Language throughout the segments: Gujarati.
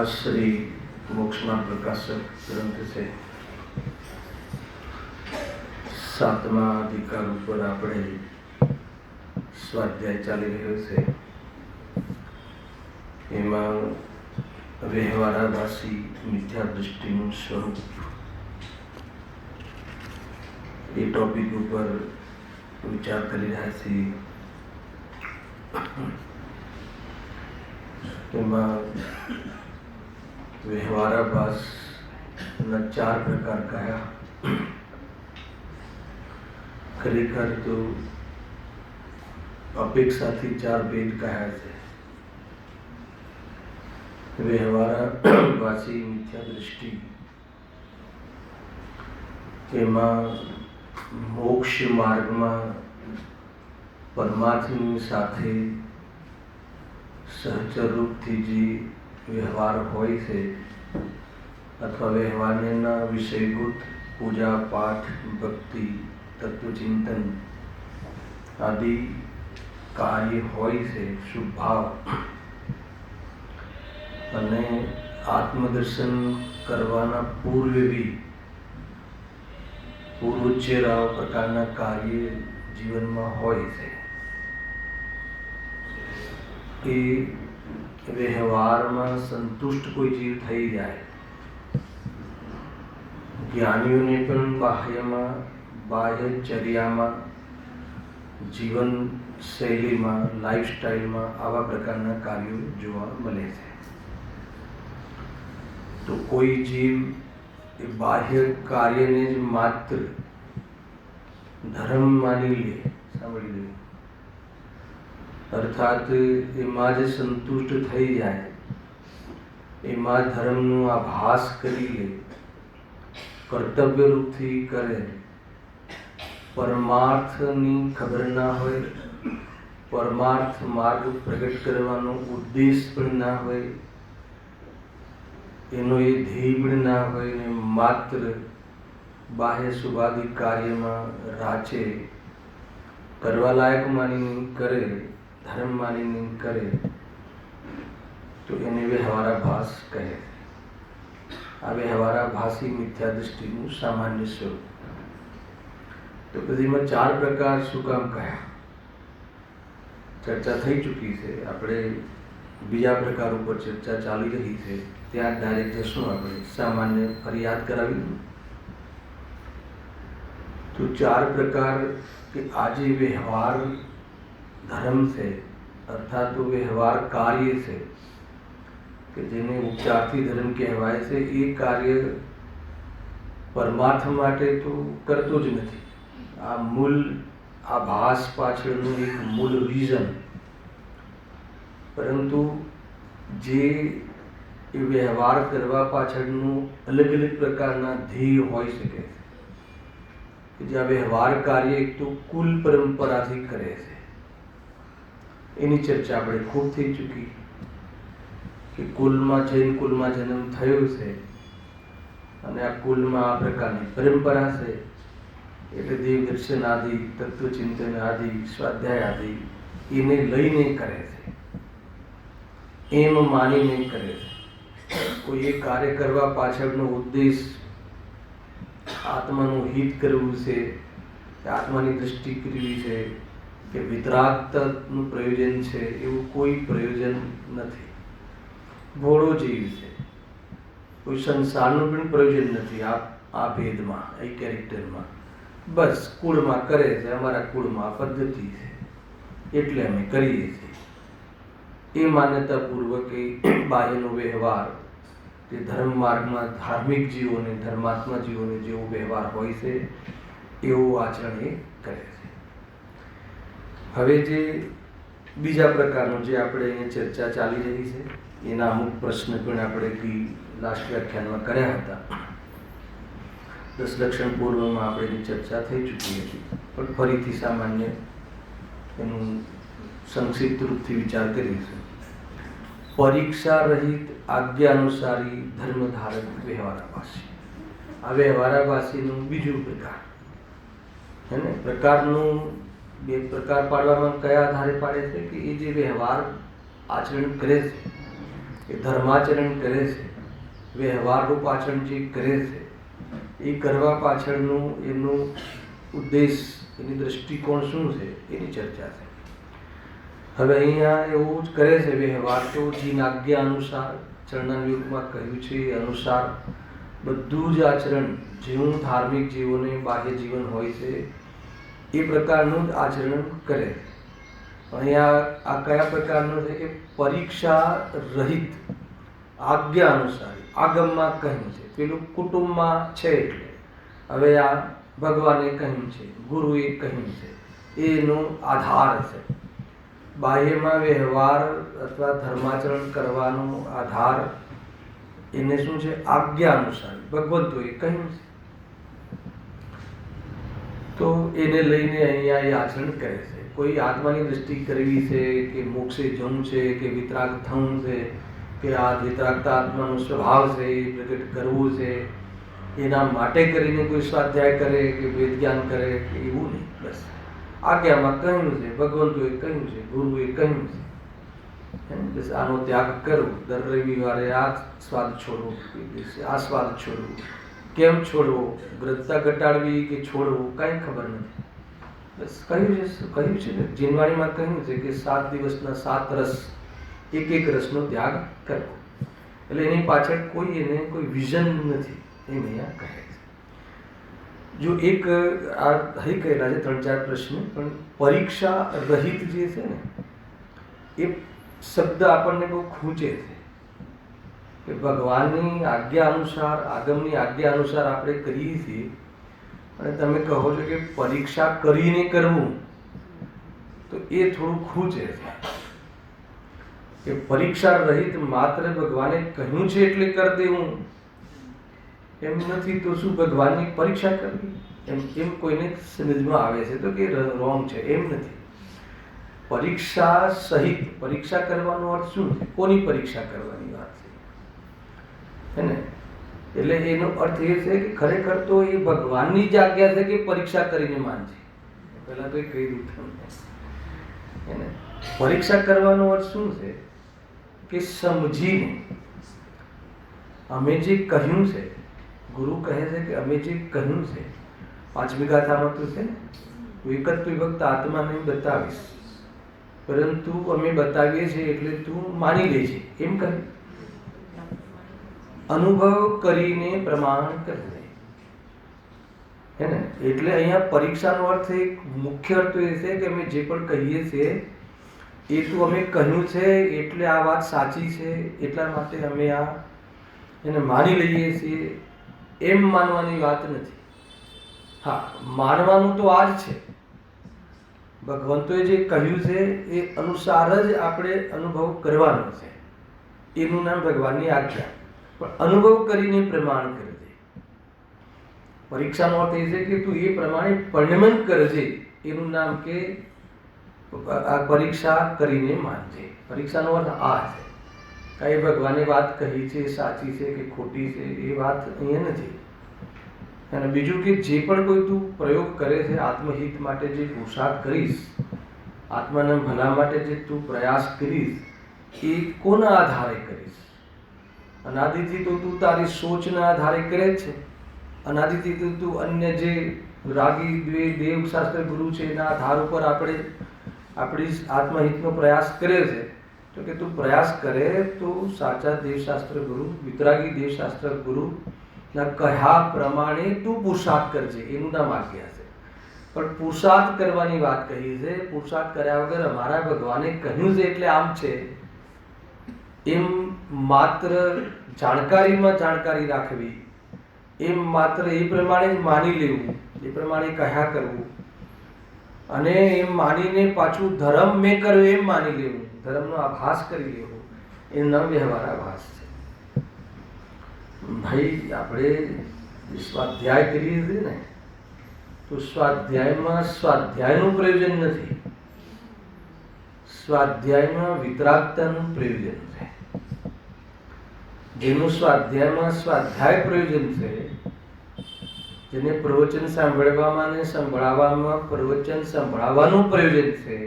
श्री मोक्षमार्ग प्रकाशक ग्रंथ से 7મા અધિકાર ઉપર આપણે સ્વાધ્યાય ચાલી રહ્યો છે. એમાં વ્યવહારાભાસી મિથ્યા દૃષ્ટિનું સ્વરૂપ એ ટોપિક ઉપર વિચાર કરી રહ્યા છીએ. એમાં વ્યવહારાભાસના 4 પ્રકાર કયા. ખરેખર તો અપેક્ષાથી 4 ભેદ કયા છે. વ્યવહારાભાસી મિથ્યા દૃષ્ટિ, એમાં મોક્ષ માર્ગમાં પરમાત્માની સાથે સહચર રૂપથી જે વ્યવહાર હોય છે અથવા વ્યવહારના વિષયભૂત પૂજા પાઠ ભક્તિ તત્વચિંતન આદિ કાર્ય હોય છે, શુભ ભાવ, અને આત્મદર્શન કરવાના પૂર્વે બી પૂર્વોચ્ચેર પ્રકારના કાર્ય જીવનમાં હોય છે. કે વ્યવહારમાં સંતુષ્ટ કોઈ જીવ થઈ જાય, જ્ઞાનીઓને પણ બાહ્યચર્યામાં, જીવન શૈલીમાં, લાઈફસ્ટાઈલમાં આવા પ્રકારના કાર્યો જોવા મળે છે. તો કોઈ જીવ એ બાહ્ય કાર્યને જ માત્ર ધર્મ માની લે, સાંભળી લે, અર્થાત એમાં જ સંતુષ્ટ થઈ જાય, એમાં ધર્મનો આભાસ કરી લે, કર્તવ્ય રૂપથી કરે, પરમાર્થની ખબર ના હોય, પરમાર્થ માર્ગ પ્રગટ કરવાનો ઉદ્દેશ પણ ના હોય, એનો એ ધ્યેય પણ ના હોય, ને માત્ર બાહ્ય શુભાદિ કાર્યમાં રાચે, કરવા લાયક માનીને કરે, ધર્મ માનીને કરે, તો એને વ્યવહારાભાસ કહે. આ વ્યવહારાભાસી મિથ્યા દૃષ્ટિનું સામાન્ય સ્વરૂપ. તો પછી એમાં 4 પ્રકાર શું કામ કહ્યા? ચર્ચા થઈ ચૂકી છે. આપણે બીજા પ્રકાર ઉપર ચર્ચા ચાલી રહી છે, ત્યાં ડાયરેક્ટ જશું. આપણે સામાન્ય ફરી યાદ કરાવી. તો 4 પ્રકાર કે આજે વ્યવહાર ધર્મ છે, અર્થાત તો વ્યવહાર કાર્ય છે, કે જેને ઉપચારથી ધર્મ કહેવાય છે. એ કાર્ય પરમાર્થ માટે તો કરતો જ નથી. આ મૂળ આભાસ પાછળનું એક મૂળ રીઝન. પરંતુ જે એ વ્યવહાર કરવા પાછળનું અલગ અલગ પ્રકારના ધ્યેય હોઈ શકે છે, કે જે આ વ્યવહાર કાર્ય એક તો કુલ પરંપરાથી કરે છે. એની ચર્ચા આપણે ખૂબ થઈ ચૂકી, કે કુલમાં જૈન કુલમાં જન્મ થયો છે અને આ કુલમાં આ પ્રકારની પરંપરા છે, એટલે દેવ દર્શન આદિ, તત્વચિંતન આદિ, સ્વાધ્યાય આદિ એને લઈને કરે છે, એમ માનીને કરે છે. કોઈ એ કાર્ય કરવા પાછળનો ઉદ્દેશ આત્માનું હિત કરવું છે, કે આત્માની દ્રષ્ટિ કરવી છે કે વિતરાગતાનું પ્રયોજન છે, એવું કોઈ પ્રયોજન નથી. ઘોડો જેવી છે, કોઈ સંસારનું પણ પ્રયોજન નથી. આ ભેદમાં, એ કેરેક્ટરમાં બસ કુળમાં કરે છે, અમારા કુળમાં પદ્ધતિ છે એટલે અમે કરીએ છીએ. એ માન્યતાપૂર્વક એ બાહ્યનો વ્યવહાર તે ધર્મ માર્ગમાં ધાર્મિક જીવોને, ધર્માત્મા જીવોને જેવો વ્યવહાર હોય છે એવું આચરણ એ કરે છે. હવે જે બીજા પ્રકારનું જે આપણે અહીંયા ચર્ચા ચાલી રહી છે એના અમુક પ્રશ્ન પણ આપણે લાસ્ટ વ્યાખ્યાનમાં કર્યા હતા. 10 લક્ષણ પૂર્વમાં આપણે એની ચર્ચા થઈ ચૂકી હતી, પણ ફરીથી સામાન્ય એનું સંક્ષિપ્ત રૂપથી વિચાર કરીશું. પરીક્ષા રહિત આજ્ઞાનુસારી ધર્મધારક વ્યવહારાભાસી. આ વ્યવહારાભાસીનું બીજું પ્રકાર હે ને. પ્રકારનું બે પ્રકાર પાડવામાં કયા આધારે પાડે છે કે એ જે વ્યવહાર આચરણ કરે છે, એ ધર્માચરણ કરે છે, વ્યવહારરૂપ આચરણ જે કરે છે એ કરવા પાછળનું એનું ઉદ્દેશ, એની દૃષ્ટિકોણ શું છે એની ચર્ચા છે. હવે અહીંયા એવું જ કરે છે વ્યવહાર તો જીન આજ્ઞા અનુસાર, ચરણાના યુગમાં કહ્યું છે એ અનુસાર બધું જ આચરણ જેવું ધાર્મિક જીવોને બાહ્ય જીવન હોય છે એ પ્રકારનું જ આચરણ કરે. અહીંયા આ કયા પ્રકારનું છે કે પરીક્ષા રહિત આજ્ઞા અનુસારી. આગમમાં કહ્યું છે, પેલું કુટુંબમાં છે એટલે હવે આ ભગવાને કહ્યું છે, ગુરુએ કહ્યું છે, એનો આધાર છે. બાહ્યમાં વ્યવહાર અથવા ધર્માચરણ કરવાનો આધાર એને શું છે? આજ્ઞા અનુસાર ભગવંતોએ કહ્યું છે. તો એને લઈને અહીંયા એ આચરણ કરે છે. કોઈ આત્માની દ્રષ્ટિ કરવી છે કે મોક્ષે જવું છે કે વિતરાગ થવું છે કે આ વિતરાગતા આત્માનો સ્વભાવ છે એ પ્રગટ કરવું છે, એના માટે કરીને કોઈ સ્વાધ્યાય કરે કે વેદ જ્ઞાન કરે કે એવું નહીં. બસ આજ્ઞામાં કહ્યું છે, ભગવંતોએ કહ્યું છે, ગુરુએ કહ્યું છે, બસ આનો ત્યાગ કરવો. દર રવિવારે આ સ્વાદ છોડવો, આ સ્વાદ છોડવો. કેમ છોડવો? ગ્રંથતા ઘટાડવી કે છોડવું કાંઈ ખબર નથી. બસ કહ્યું છે ને, જીનવાણીમાં કહ્યું છે કે 7 દિવસના 7 રસ, એક રસનો ત્યાગ કરવો. એટલે એની પાછળ કોઈ વિઝન નથી એમ અહીંયા કહે છે. જો એક આ થઈ ગયેલા છે 3-4 પ્રશ્ન, પણ પરીક્ષા રહિત જે છે ને એ શબ્દ આપણને બહુ ખૂંચે છે કે ભગવાનની આજ્ઞા અનુસાર, આગમની આજ્ઞા અનુસાર આપણે કરીએ છીએ અને તમે કહો છો કે પરીક્ષા કરીને કરવું, તો એ થોડું ખૂંચે છે કે પરીક્ષા રહિત માત્ર ભગવાને કહ્યું છે એટલે કરી દેવું એમ નથી. તો શું ભગવાનની પરીક્ષા કરવી એમ કોઈને સમજમાં આવે છે તો કે રોંગ છે, એમ નથી. પરીક્ષા સહિત પરીક્ષા કરવાનો અર્થ શું છે? કોની પરીક્ષા કરવાની વાત છે હે ને? એટલે એનો અર્થ એ છે કે ખરેખર તો એ ભગવાનની જ આજ્ઞા છે કે પરીક્ષા કરીને માનજે. પહેલા તો એ કહી દઉં તમને હે ને. પરીક્ષા કરવાનો અર્થ શું છે કે સમજીને અમે જે કહ્યું છે, ગુરુ કહે છે કે અમે જે કહ્યું છે, 5મી ગાથામાં તો છે ને, એક જ વિભક્ત આત્માને બતાવીશ, પરંતુ અમે બતાવીએ છીએ એટલે તું માની લે છે એમ કહે. અનુભવ કરીને પ્રમાણ કરજે હે ને. એટલે અહીંયા પરીક્ષાનો અર્થ એક મુખ્ય અર્થ એ છે કે અમે જે પણ કહીએ છીએ એ તો અમે કહ્યું છે એટલે આ વાત સાચી છે એટલા માટે અમે આ એને માની લઈએ છીએ એમ માનવાની વાત નથી. હા, માનવાનું તો આ જ છે. ભગવંતોએ જે કહ્યું છે એ અનુસાર જ આપણે અનુભવ કરવાનો છે. એનું નામ ભગવાનની આજ્ઞા. પણ અનુભવ કરીને પ્રમાણ કરજે. પરીક્ષાનો અર્થ એ છે કે તું એ પ્રમાણે પરિણમન કરજે. એનું નામ કે આ પરીક્ષા કરીને માનજે. પરીક્ષાનો અર્થ આ છે. કાંઈ ભગવાને વાત કહી છે સાચી છે કે ખોટી છે એ વાત અહીંયા નથી. અને બીજું કે જે પણ કોઈ તું પ્રયોગ કરે છે, આત્મહિત માટે જે પુરુષાર્થ કરીશ, આત્માના ભલા માટે જે તું પ્રયાસ કરીશ, એ કોના આધારે કરીશ? અનાદિથી તો તું તારી સોચના આધારે કરે છે. અનાદિથી તો તું અન્ય જે રાગી દેવ શાસ્ત્ર ગુરુ છે એના આધાર ઉપર આપણે આપણી આત્મહિતનો પ્રયાસ કરે છે, તો કે તું પ્રયાસ કરે તો સાચા દેવશાસ્ત્ર ગુરુ, વિતરાગી દેવશાસ્ત્ર ગુરુ ના કહ્યા પ્રમાણે તું પુરુષાર્થ કરજે, એનું નામ આજ્ઞા છે. પણ પુરુષાર્થ કરવાની વાત કહી છે. પુરુષાર્થ કર્યા વગર અમારા ભગવાને કહ્યું છે એટલે આમ છે એમ માત્ર જાણકારીમાં જાણકારી રાખવી, એમ માત્ર એ પ્રમાણે જ માની લેવું, એ પ્રમાણે કહ્યા કરવું, અને એમ માનીને પાછું ધર્મ મેં કર્યો એમ માની લેવું, ધર્મનો આભાસ કરી લેવો, એ ન વ્યવહાર આભાસ છે. ભાઈ આપણે સ્વાધ્યાય કરીએ છીએ ને, તો સ્વાધ્યાયમાં સ્વાધ્યાયનું પ્રયોજન નથી, સ્વાધ્યાયમાં વિતરાગતાનું પ્રયોજન છે. જેનું સ્વાધ્યાયમાં સ્વાધ્યાય પ્રયોજન છે, જેને પ્રવચન સાંભળવામાં ને સંભળાવવામાં પ્રવચન સંભળાવવાનું પ્રયોજન છે,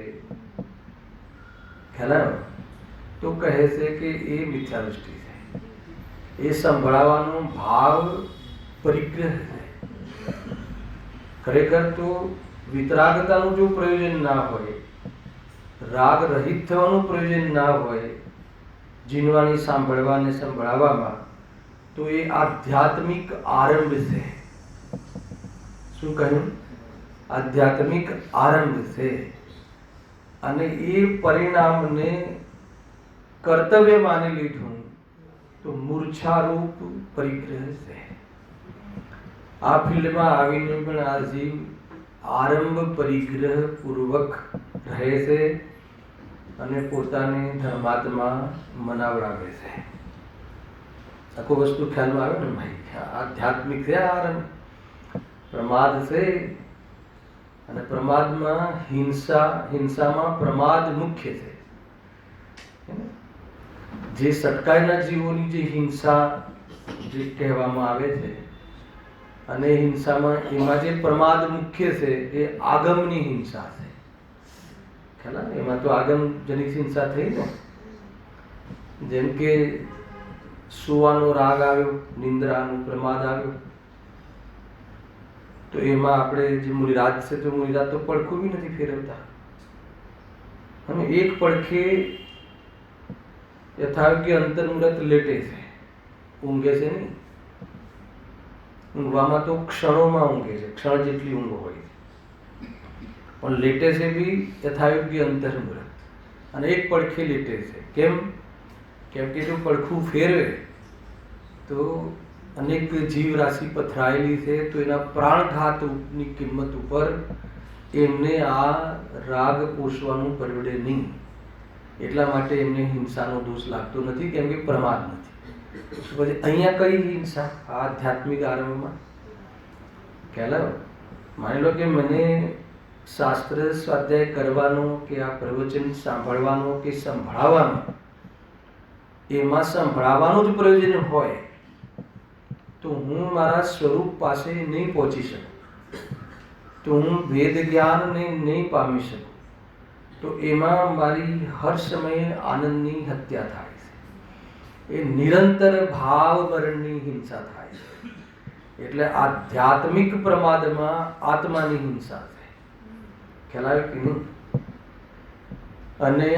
ખ્યાલ આવ્યો? તો કહે છે કે એ મિથ્યાદૃષ્ટિ છે, એ સંભળાવવાનો ભાવ પરિગ્રહ છે. ખરેખર તો વિતરાગતાનું જો પ્રયોજન ના હોય, રાગ રહિત થવાનું પ્રયોજન ના હોય જીનવાણી સાંભળવા અને સંભળાવવામાં, તો એ આધ્યાત્મિક આરંભ છે. શું કહ્યું? આધ્યાત્મિક આરંભ છે. અને એ પરિણામને કર્તવ્ય માની લીધું તો મૂર્છારૂપ પરિગ્રહ છે. આ ફિલ્ડમાં આવીને પણ આ જીવ આરંભ પરિગ્રહ પૂર્વક રહે છે અને પોતાને ધર્માત્મા મનાવડાવે છે. આખો વસ્તુ ખ્યાલમાં આવે ને ભાઈ? આધ્યાત્મિક છે આરંભ, પ્રમાદ છે, અને પ્રમાદમાં હિંસામાં પ્રમાદ મુખ્ય છે. જે સટકાઈના જીવોની જે હિંસા જે કહેવામાં આવે છે, અને હિંસામાં એમાં જે પ્રમાદ મુખ્ય છે એ આગમની હિંસા છે. ખ્યાલ? એમાં તો આગમ જનિત હિંસા થઈ ને, જેમ કે સુવાનો રાગ આવ્યો, નિંદ્રાનો પ્રમાદ આવ્યો, તો એમાં આપણે જે મુનિરાજ છે, તો મુનિરાજ તો પડખું બી નથી ફેરવતા, અને એક પડખે યથાયોગ્ય અંતર્મુહૂર્ત લેટે છે, ઊંઘે છે નહીં. ઊંઘવામાં તો ક્ષણોમાં ઊંઘે છે, ક્ષણ જેટલી ઊંઘ હોય, પણ લેટે છે બી યથાયોગ્ય અંતર્મુહૂર્ત, અને એક પડખે લેટે છે. કેમ? કેમ કે જો પડખું ફેરવે તો અનેક જીવ રાશિ પથરાયેલી છે, તો એના પ્રાણઘાતની કિંમત ઉપર એમને આ રાગ પોષવાનું પરવડે નહીં. એટલા માટે એમને હિંસાનો દોષ લાગતો નથી, કેમ કે પ્રમાદ નથી. પછી અહીંયા કઈ હિંસા? આધ્યાત્મિક આરંભમાં. ખ્યાલ આવ્યો? માની લો કે મને શાસ્ત્ર સ્વાધ્યાય કરવાનો કે આ પ્રવચન સાંભળવાનો કે સંભળાવવાનો, એમાં સંભળાવવાનું જ પ્રયોજન હોય તો હું મારા સ્વરૂપ પાસે નહીં પહોંચી શકું, તો હું વેદ જ્ઞાનને નહીં પામી શકું, તો એમાં મારી હર સમયે આનંદની હત્યા થાય છે. એ નિરંતર ભાવ મરણની હિંસા થાય છે. એટલે આધ્યાત્મિક પ્રમાદમાં આત્માની હિંસા છે. ખ્યાલ આવ્યો કે નહીં? અને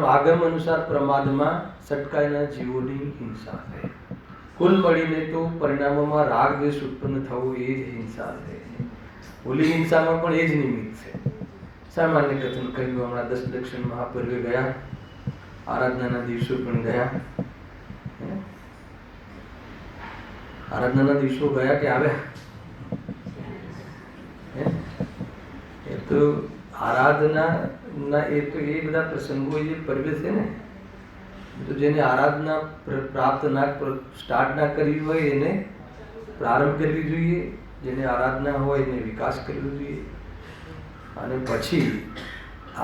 આગમ અનુસાર પ્રમાદમાં સટકાયેલા જીવોની હિંસા છે. કુલ મળીને તો પરિણામોમાં રાગ દ્વેષ ઉત્પન્ન થવું એ જ હિંસા છે. ઓલી હિંસામાં પણ એ જ નિમિત્ત છે. સામાન્ય કથન કહ્યું, હમણાં 10 દક્ષિણ મહાપર્વે ગયા, આરાધનાના દિવસો પણ ગયા. આરાધનાના દિવસો ગયા કે આવ્યા? એ તો આરાધના એ બધા પ્રસંગો જે પર્વ છે ને, તો જેને આરાધના પ્રાપ્ત સ્ટાર્ટ ના કરવી હોય એને પ્રારંભ કરવી જોઈએ, જેને આરાધના હોય એને વિકાસ કરવો જોઈએ, અને પછી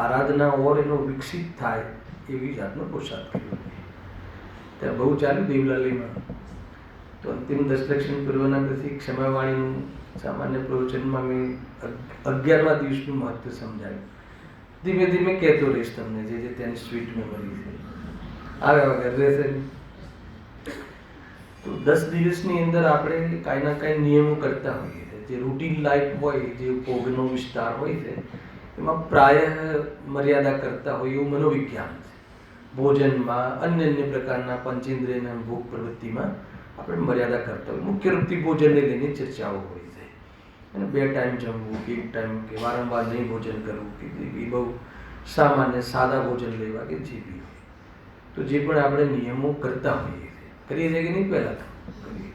આરાધના ઓર એનો વિકસિત થાય એવી જાતનો પુરુષાર્થ કરવો જોઈએ. ત્યાં બહુ ચાલ્યું દેવલાલીમાં, તો અંતિમ 10 દક્ષિણ પૂર્વના પછી ક્ષમાવાણીનું સામાન્ય પ્રવચનમાં મેં 11મા દિવસનું મહત્વ સમજાયું. ધીમે ધીમે કહેતો રહીશ તમને, જે તેની સ્વીટ મેમરી છે, આવ્યા વગર રહેશે. તો 10 દિવસની અંદર આપણે કાંઈ ના કાંઈ નિયમો કરતા હોઈએ છીએ. જે રૂટીન લાઈફ હોય, જે ભોગનો વિસ્તાર હોય છે, એમાં પ્રાય મર્યાદા કરતા હોય એવું મનોવિજ્ઞાન છે. ભોજનમાં અન્ય પ્રકારના પંચેન્દ્રિયના ભોગ પ્રવૃત્તિમાં આપણે મર્યાદા કરતા હોય. મુખ્ય રૂપથી ભોજનને લઈને ચર્ચાઓ હોય છે. અને 2 ટાઈમ જમવું કે 1 ટાઈમ કે વારંવાર નહીં ભોજન કરવું કે એ બહુ સામાન્ય સાદા ભોજન લેવા કે જે બી હોય. તો જે પણ આપણે નિયમો કરતા હોઈએ કરીએ છીએ કે નહીં, પહેલાં કરીએ.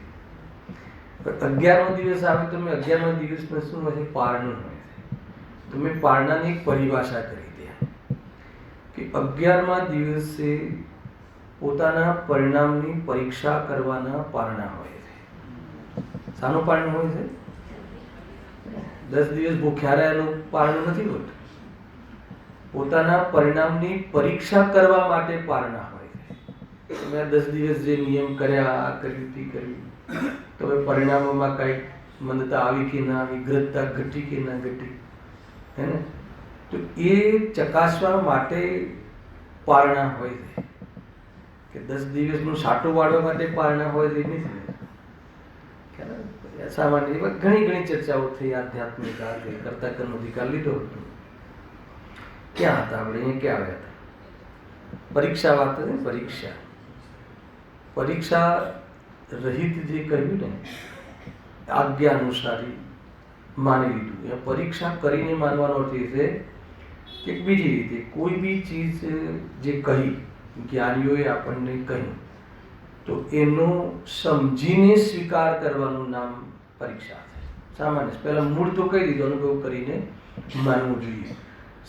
પણ 11મો દિવસ આવે તો મેં 11મા દિવસમાં શું હોય છે? પારણું હોય છે. તો મેં પારણાની એક પરિભાષા કરી દે કે 11મા દિવસે પોતાના પરિણામની પરીક્ષા કરવાના પારણા હોય છે. શાનું પારણું હોય છે? 10 દિવસ ભૂખ્યા રહ્યાનું પારણું નથી હોતું. પોતાના પરિણામની પરીક્ષા કરવા માટે પારણા હોય છે. મેં 10 દિવસ જે નિયમ કર્યા, આ કર્યું, તે કર્યું, તો હવે પરિણામોમાં કંઈક મંદતા આવી કે ના આવી, ગ્રહતા ઘટી કે ના ઘટી, હે ને? તો એ ચકાસવા માટે પારણા હોય છે. કે 10 દિવસનું સાટું વાળવા માટે પારણા હોય છે નથી. સામાન્ય એવા ઘણી ચર્ચાઓ થઈ. આધ્યાત્મિક કરતા કર્મ અધિકાર લીધો હતો. ક્યાં હતા આપણે? અહીંયા ક્યાં આવ્યા હતા? પરીક્ષા વાત હતી. પરીક્ષા રહિત જે કહ્યું ને, આજ્ઞા અનુસારી માની લીધું. એ પરીક્ષા કરીને માનવાનો અર્થ એ છે કે બીજી રીતે કોઈ બી ચીજ જે કહી, જ્ઞાનીઓએ આપણને કહ્યું, તો એનો સમજીને સ્વીકાર કરવાનું નામ પરીક્ષા છે. સામાન્ય પહેલાં મૂળ તો કહી દીધું, અનુભવ કરીને માનવું જોઈએ,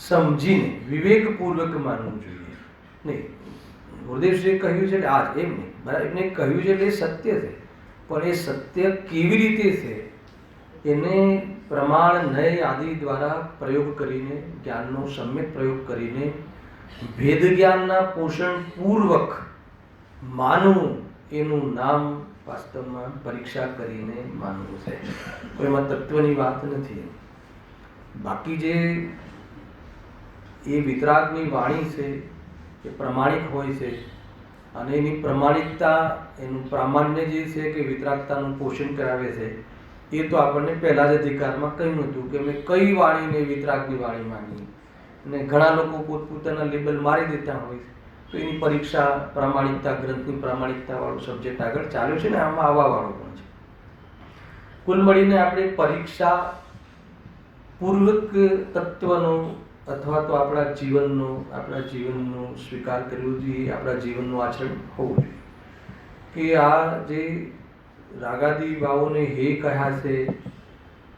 સમજીને વિવેકપૂર્વક માનવું જોઈએ. નહીં, ગુરુદેવશ્રીએ કહ્યું છે એટલે આજ એમ નહીં, બરાબર, એમને કહ્યું છે એટલે એ સત્ય છે. પણ એ સત્ય કેવી રીતે છે એને પ્રમાણ નય આદિ દ્વારા પ્રયોગ કરીને, જ્ઞાનનો સમ્યક પ્રયોગ કરીને ભેદ જ્ઞાનના પોષણ પૂર્વક માનવું, એનું નામ વાસ્તવમાં પરીક્ષા કરીને માનવું છે. કોઈમાં તત્વની વાત નથી. બાકી જે એ વિતરાગની વાણી છે એ પ્રમાણિક હોય છે, અને એની પ્રમાણિકતા, એનું પ્રામાણ્ય જે છે કે વિતરાગતાનું પોષણ કરાવે છે, એ તો આપણને પહેલા જ અધિકારમાં કહ્યું હતું કે અમે કઈ વાણીને વિતરાગની વાણી માની. અને ઘણા લોકો પોતપોતાના લેબલ મારી દેતા હોય છે. તો એની પરીક્ષા પ્રામાણિકતા, ગ્રંથની પ્રામાણિકતા વાળો સબ્જેક્ટ આગળ ચાલ્યો છે ને આમાં આવવા વાળો પણ છે. કુલ મળીને આપણે પરીક્ષા પૂર્વક તત્વનો અથવા તો આપણા જીવનનો સ્વીકાર કરવો જોઈએ, આપણા જીવનનું આચરણ હોવું જોઈએ. કે આ જે રાગાદી ભાવોને હે કહ્યા છે,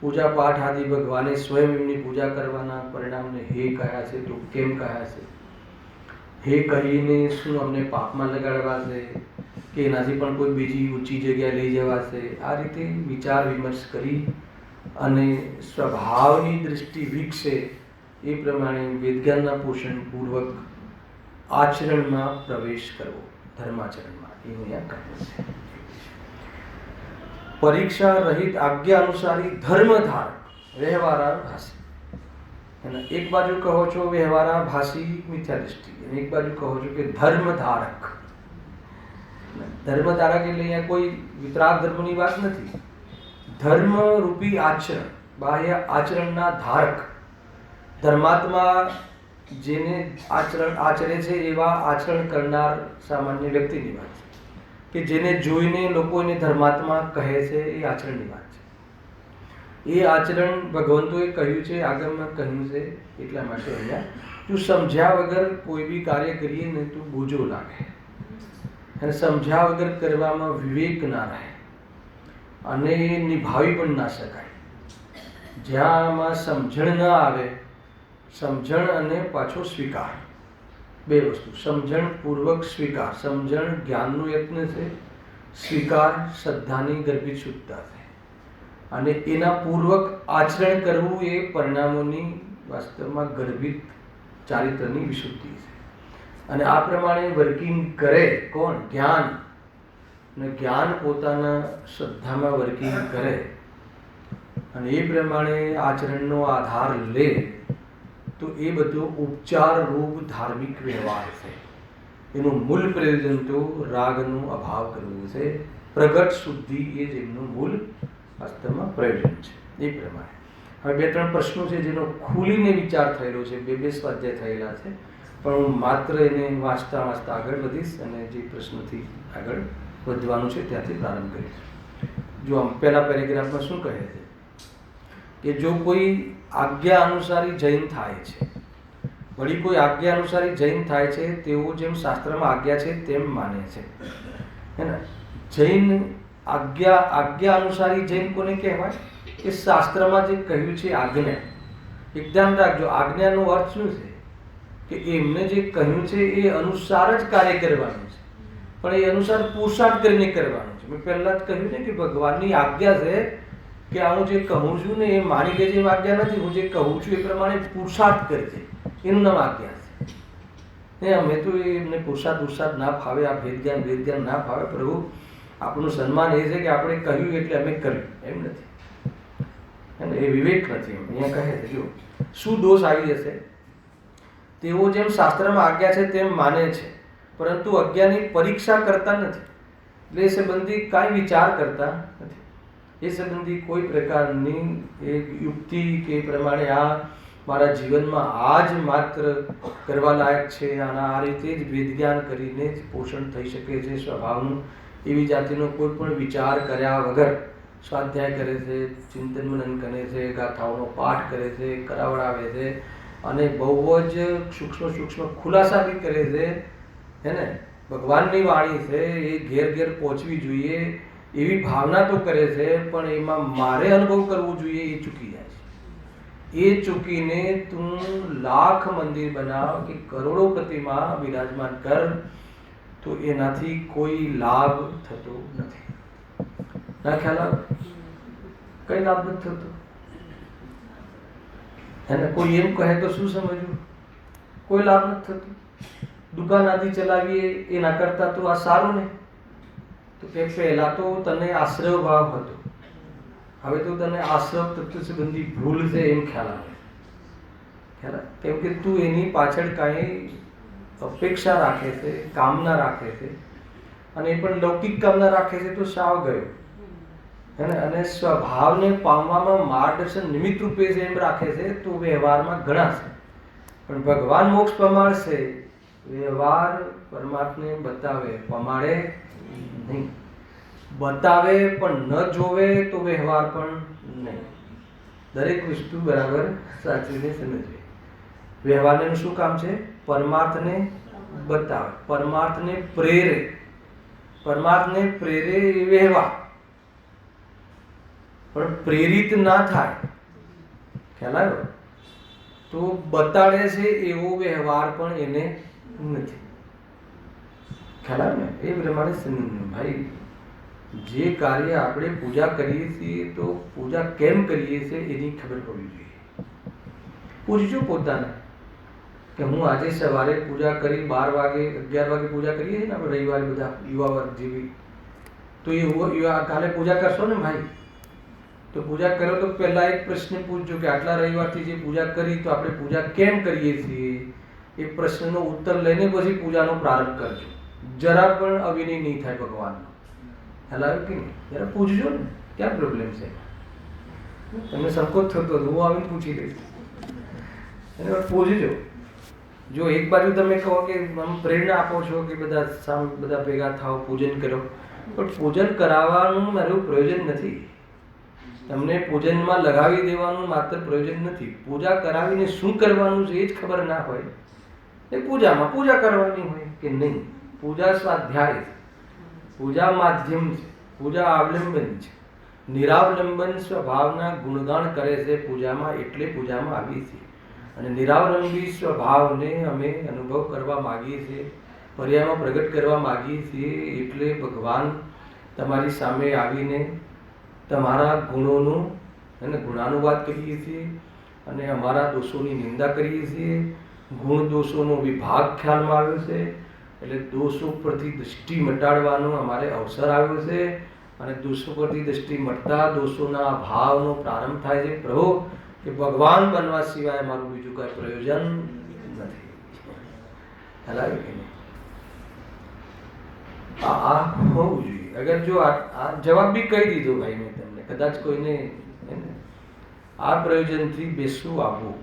પૂજા પાઠ આદિ ભગવાને સ્વયં એમની પૂજા કરવાના પરિણામને હે કહ્યા છે, તો કેમ કહ્યા છે? હે કહીને શું અમને પાપમાં લગાડવા છે કે એનાથી પણ કોઈ બીજી ઊંચી જગ્યાએ લઈ જવા છે? આ રીતે વિચાર વિમર્શ કરી અને સ્વભાવની દૃષ્ટિ વિકસે એ પ્રમાણે વેદજ્ઞાનના પોષણ પૂર્વક આચરણમાં પ્રવેશ કરવો, ધર્માચરણમાં, એવું અહીંયા કહ્યું છે. પરીક્ષા રહિત આજ્ઞા અનુસારી ધર્મધારક વ્યવહારાભાસી. અને એક બાજુ કહો છો વ્યવહારાભાસી મિથ્યા દૃષ્ટિ, અને એક બાજુ કહો છો કે ધર્મધારક. ધર્મધારક એટલે અહીંયા કોઈ વિતરાગ ધર્મની વાત નથી. ધર્મ રૂપી આચરણ, બાહ્ય આચરણના ધારક, ધર્માત્મા જેને આચરણ આચરે છે એવા આચરણ કરનાર સામાન્ય વ્યક્તિની વાત છે. કે જેને જોઈને લોકો એને ધર્માત્મા કહે છે, એ આચરણની વાત છે. એ આચરણ ભગવંતોએ કહ્યું છે, આગળમાં કહ્યું છે. એટલા માટે અહીંયા તું સમજ્યા વગર કોઈ બી કાર્ય કરીએ ને તો બોજો લાગે, અને સમજ્યા વગર કરવામાં વિવેક ના રહે, અને નિભાવી પણ ના શકાય. જ્યાં આમાં સમજણ ના આવે, સમજણ અને પાછો સ્વીકાર, બે વસ્તુ. સમજણ પૂર્વક સ્વીકાર, સમજણ જ્ઞાનનો યત્ન છે, સ્વીકાર શ્રદ્ધાની ગર્ભિત શુદ્ધતા છે. અને એના પૂર્વક આચરણ કરવું એ પરિણામોની વાસ્તવમાં ગર્ભિત ચારિત્રની વિશુદ્ધિ છે. અને આ પ્રમાણે વર્કિંગ કરે કોણ? જ્ઞાન. અને જ્ઞાન પોતાના શ્રદ્ધામાં વર્કિંગ કરે અને એ પ્રમાણે આચરણનો આધાર લે, તો એ બધો ઉપચાર રૂપ ધાર્મિક વ્યવહાર છે. એનું મૂળ પ્રયોજન તો રાગનો અભાવ કરવો છે. પ્રગટ શુદ્ધિ એ જ એમનું મૂળ વાસ્તવમાં પ્રયોજન છે. એ પ્રમાણે હવે 2-3 પ્રશ્નો છે જેનો ખુલીને વિચાર થયેલો છે, 2 સ્વાધ્યાય થયેલા છે, પણ હું માત્ર એને વાંચતા આગળ વધીશ અને જે પ્રશ્નથી આગળ વધવાનું છે ત્યાંથી પ્રારંભ કરીશ. જો આમ પહેલા પેરેગ્રાફમાં શું કહે છે કે જો કોઈ આજ્ઞા અનુસારી જૈન થાય છે, વળી કોઈ આજ્ઞા અનુસારી જૈન થાય છે તેઓ જેમ શાસ્ત્રમાં આજ્ઞા છે તેમ માને છે, હે ને. જૈન આજ્ઞા અનુસારી જૈન કોને કહેવાય કે શાસ્ત્રમાં જે કહ્યું છે આજ્ઞા. એક ધ્યાન રાખજો, આજ્ઞાનો અર્થ શું છે કે એમને જે કહ્યું છે એ અનુસાર જ કાર્ય કરવાનું છે, પણ એ અનુસાર પુરુષાર્થ કરીને કરવાનું છે. મેં પહેલાં જ કહ્યું ને કે ભગવાનની આજ્ઞા છે કે હું જે કહું છું ને એ માની લેજે એમ આજ્ઞા નથી, હું જે કહું છું એ પ્રમાણે પુરુષાર્થ કરજે, એનું નામ આજ્ઞા છે. અમે તો એમને પુરુષાર્થ ના ફાવે, આ ભેદ જ્ઞાન ના ફાવે. પ્રભુ આપણું સન્માન એ છે કે આપણે કહ્યું એટલે અમે કર્યું, એમ નથી, એ વિવેક નથી. અહીંયા કહે છે જો શું દોષ આવી જશે, તેઓ જેમ શાસ્ત્રમાં આજ્ઞા છે તેમ માને છે પરંતુ અજ્ઞાની પરીક્ષા કરતા નથી, એટલે એ સંબંધી કાંઈ વિચાર કરતા નથી. એ સંબંધી કોઈ પ્રકારની એક યુક્તિ કે એ પ્રમાણે આ મારા જીવનમાં આ જ માત્ર કરવા લાયક છે, આના આ રીતે જ વેદજ્ઞાન કરીને જ પોષણ થઈ શકે છે સ્વભાવનું, એવી જાતિનો કોઈ પણ વિચાર કર્યા વગર સ્વાધ્યાય કરે છે, ચિંતન મનન કરે છે, ગાથાઓનો પાઠ કરે છે, કરાવડાવે છે અને બહુ જ સૂક્ષ્મ ખુલાસા બી કરે છે, હે ને. ભગવાનની વાણી છે એ ઘેર પહોંચવી જોઈએ એવી ભાવના તો કરે છે, પણ એમાં મારે અનુભવ કરવો જોઈએ એ ચૂકી જાય છે. એ ચૂકીને તું લાખ મંદિર બનાવ કે કરોડો પ્રતિમા બિરાજમાન કર તો એનાથી કોઈ લાભ થતો નથી. ના ખ્યાલ આવે? કઈ લાભ નથી થતો. એને કોઈ એમ કહે તો શું સમજવું? કોઈ લાભ નથી થતો. દુકાન આદિ ચલાવીએ એના કરતા તો આ સારું ને. તો કે પહેલા તો તને આશ્રય ભાવ હતો, હવે તો તને આશ્રય તત્વ સંબંધી ભૂલ છે એમ ખ્યાલ આવે. કેમ કે તું એની પાછળ કાંઈ અપેક્ષા રાખે છે, કામના રાખે છે, અને એ પણ લૌકિક કામના રાખે છે તો સાવ ગયો, હે ને. અને સ્વભાવને પામવામાં માર્ગદર્શન નિમિત્ત રૂપે છે એમ રાખે છે તો વ્યવહારમાં ઘણા છે. પણ ભગવાન મોક્ષ પમાડશે, વ્યવહાર પરમાત્માને બતાવે, પમાડે નહીં. બતાવે પણ ન જોવે તો વ્યવહાર પણ નહીં. દરેક વસ્તુ બરાબર સાચવીને સમજવી. વ્યવહારને શું કામ છે? પરમાર્થને બતાવે, પરમાર્થને પ્રેરે. પરમાર્થને પ્રેરે એ વ્યવહાર, પણ પ્રેરિત ના થાય, ખ્યાલ આવ્યો? તો બતાડે છે એવો વ્યવહાર પણ એને નથી. ખ્યાલ આવે ને? એ પ્રમાણે ભાઈ જે કાર્ય આપણે પૂજા કરીએ છીએ તો પૂજા કેમ કરીએ છીએ એની ખબર હોવી જોઈએ. પૂછજો પોતાને કે હું આજે સવારે પૂજા કરી 12 વાગે 11 વાગે પૂજા કરીએ છીએ ને આપણે રવિવારે બધા યુવા વર્ગ જેવી, તો એ કાલે પૂજા કરશો ને ભાઈ, તો પૂજા કરો તો પહેલા એક પ્રશ્ન પૂછજો કે આટલા રવિવારથી જે પૂજા કરી તો આપણે પૂજા કેમ કરીએ છીએ, એ પ્રશ્નનો ઉત્તર લઈને પછી પૂજાનો પ્રારંભ કરજો. જરા પણ અવિનય નહીં થાય ભગવાનનો. ખ્યાલ કે નહીં? જરા પૂછજો ને, ક્યાં પ્રોબ્લેમ છે? તમને સંકોચ થતો હું આવીને પૂછી લઈશ. એને પૂછજો. જો એક બાજુ તમે કહો કે પ્રેરણા આપો છો કે બધા ભેગા થાવ, પૂજન કરો, પણ પૂજન કરાવવાનું મારું પ્રયોજન નથી. તમને પૂજનમાં લગાવી દેવાનું માત્ર પ્રયોજન નથી. પૂજા કરાવીને શું કરવાનું છે એ જ ખબર ના હોય, એ પૂજામાં પૂજા કરવાની હોય કે નહીં. પૂજા સ્વાધ્યાય, પૂજા માધ્યમ છે, પૂજા અવલંબન છે. નિરાવલંબન સ્વભાવના ગુણગાન કરે છે પૂજામાં, એટલે પૂજામાં આવી છે. અને નિરાવલંબી સ્વભાવને અમે અનુભવ કરવા માગીએ છીએ, પર્યાયમાં પ્રગટ કરવા માગીએ છીએ. એટલે ભગવાન તમારી સામે આવીને તમારા ગુણોનું અને ગુણાનુવાદ કરીએ છીએ અને અમારા દોષોની નિંદા કરીએ છીએ. ગુણ દોષોનો વિભાગ ખ્યાલમાં આવ્યો છે, એટલે દોષો પરથી દૃષ્ટિ મટાડવાનો અમારે અવસર આવ્યો છે. અને દોષો પરથી દૃષ્ટિ મટતા દોષોના ભાવનો પ્રારંભ થાય છે. પ્રભુ કે ભગવાન બનવા સિવાય મારું બીજું કઈ પ્રયોજન નથી. હલાવી કે નહીં? આ હોવું જોઈએ. અગર જો આ જવાબ બી કહી દીધો ભાઈ મેં તમને, કદાચ કોઈને આ પ્રયોજનથી બેસવું આવવું,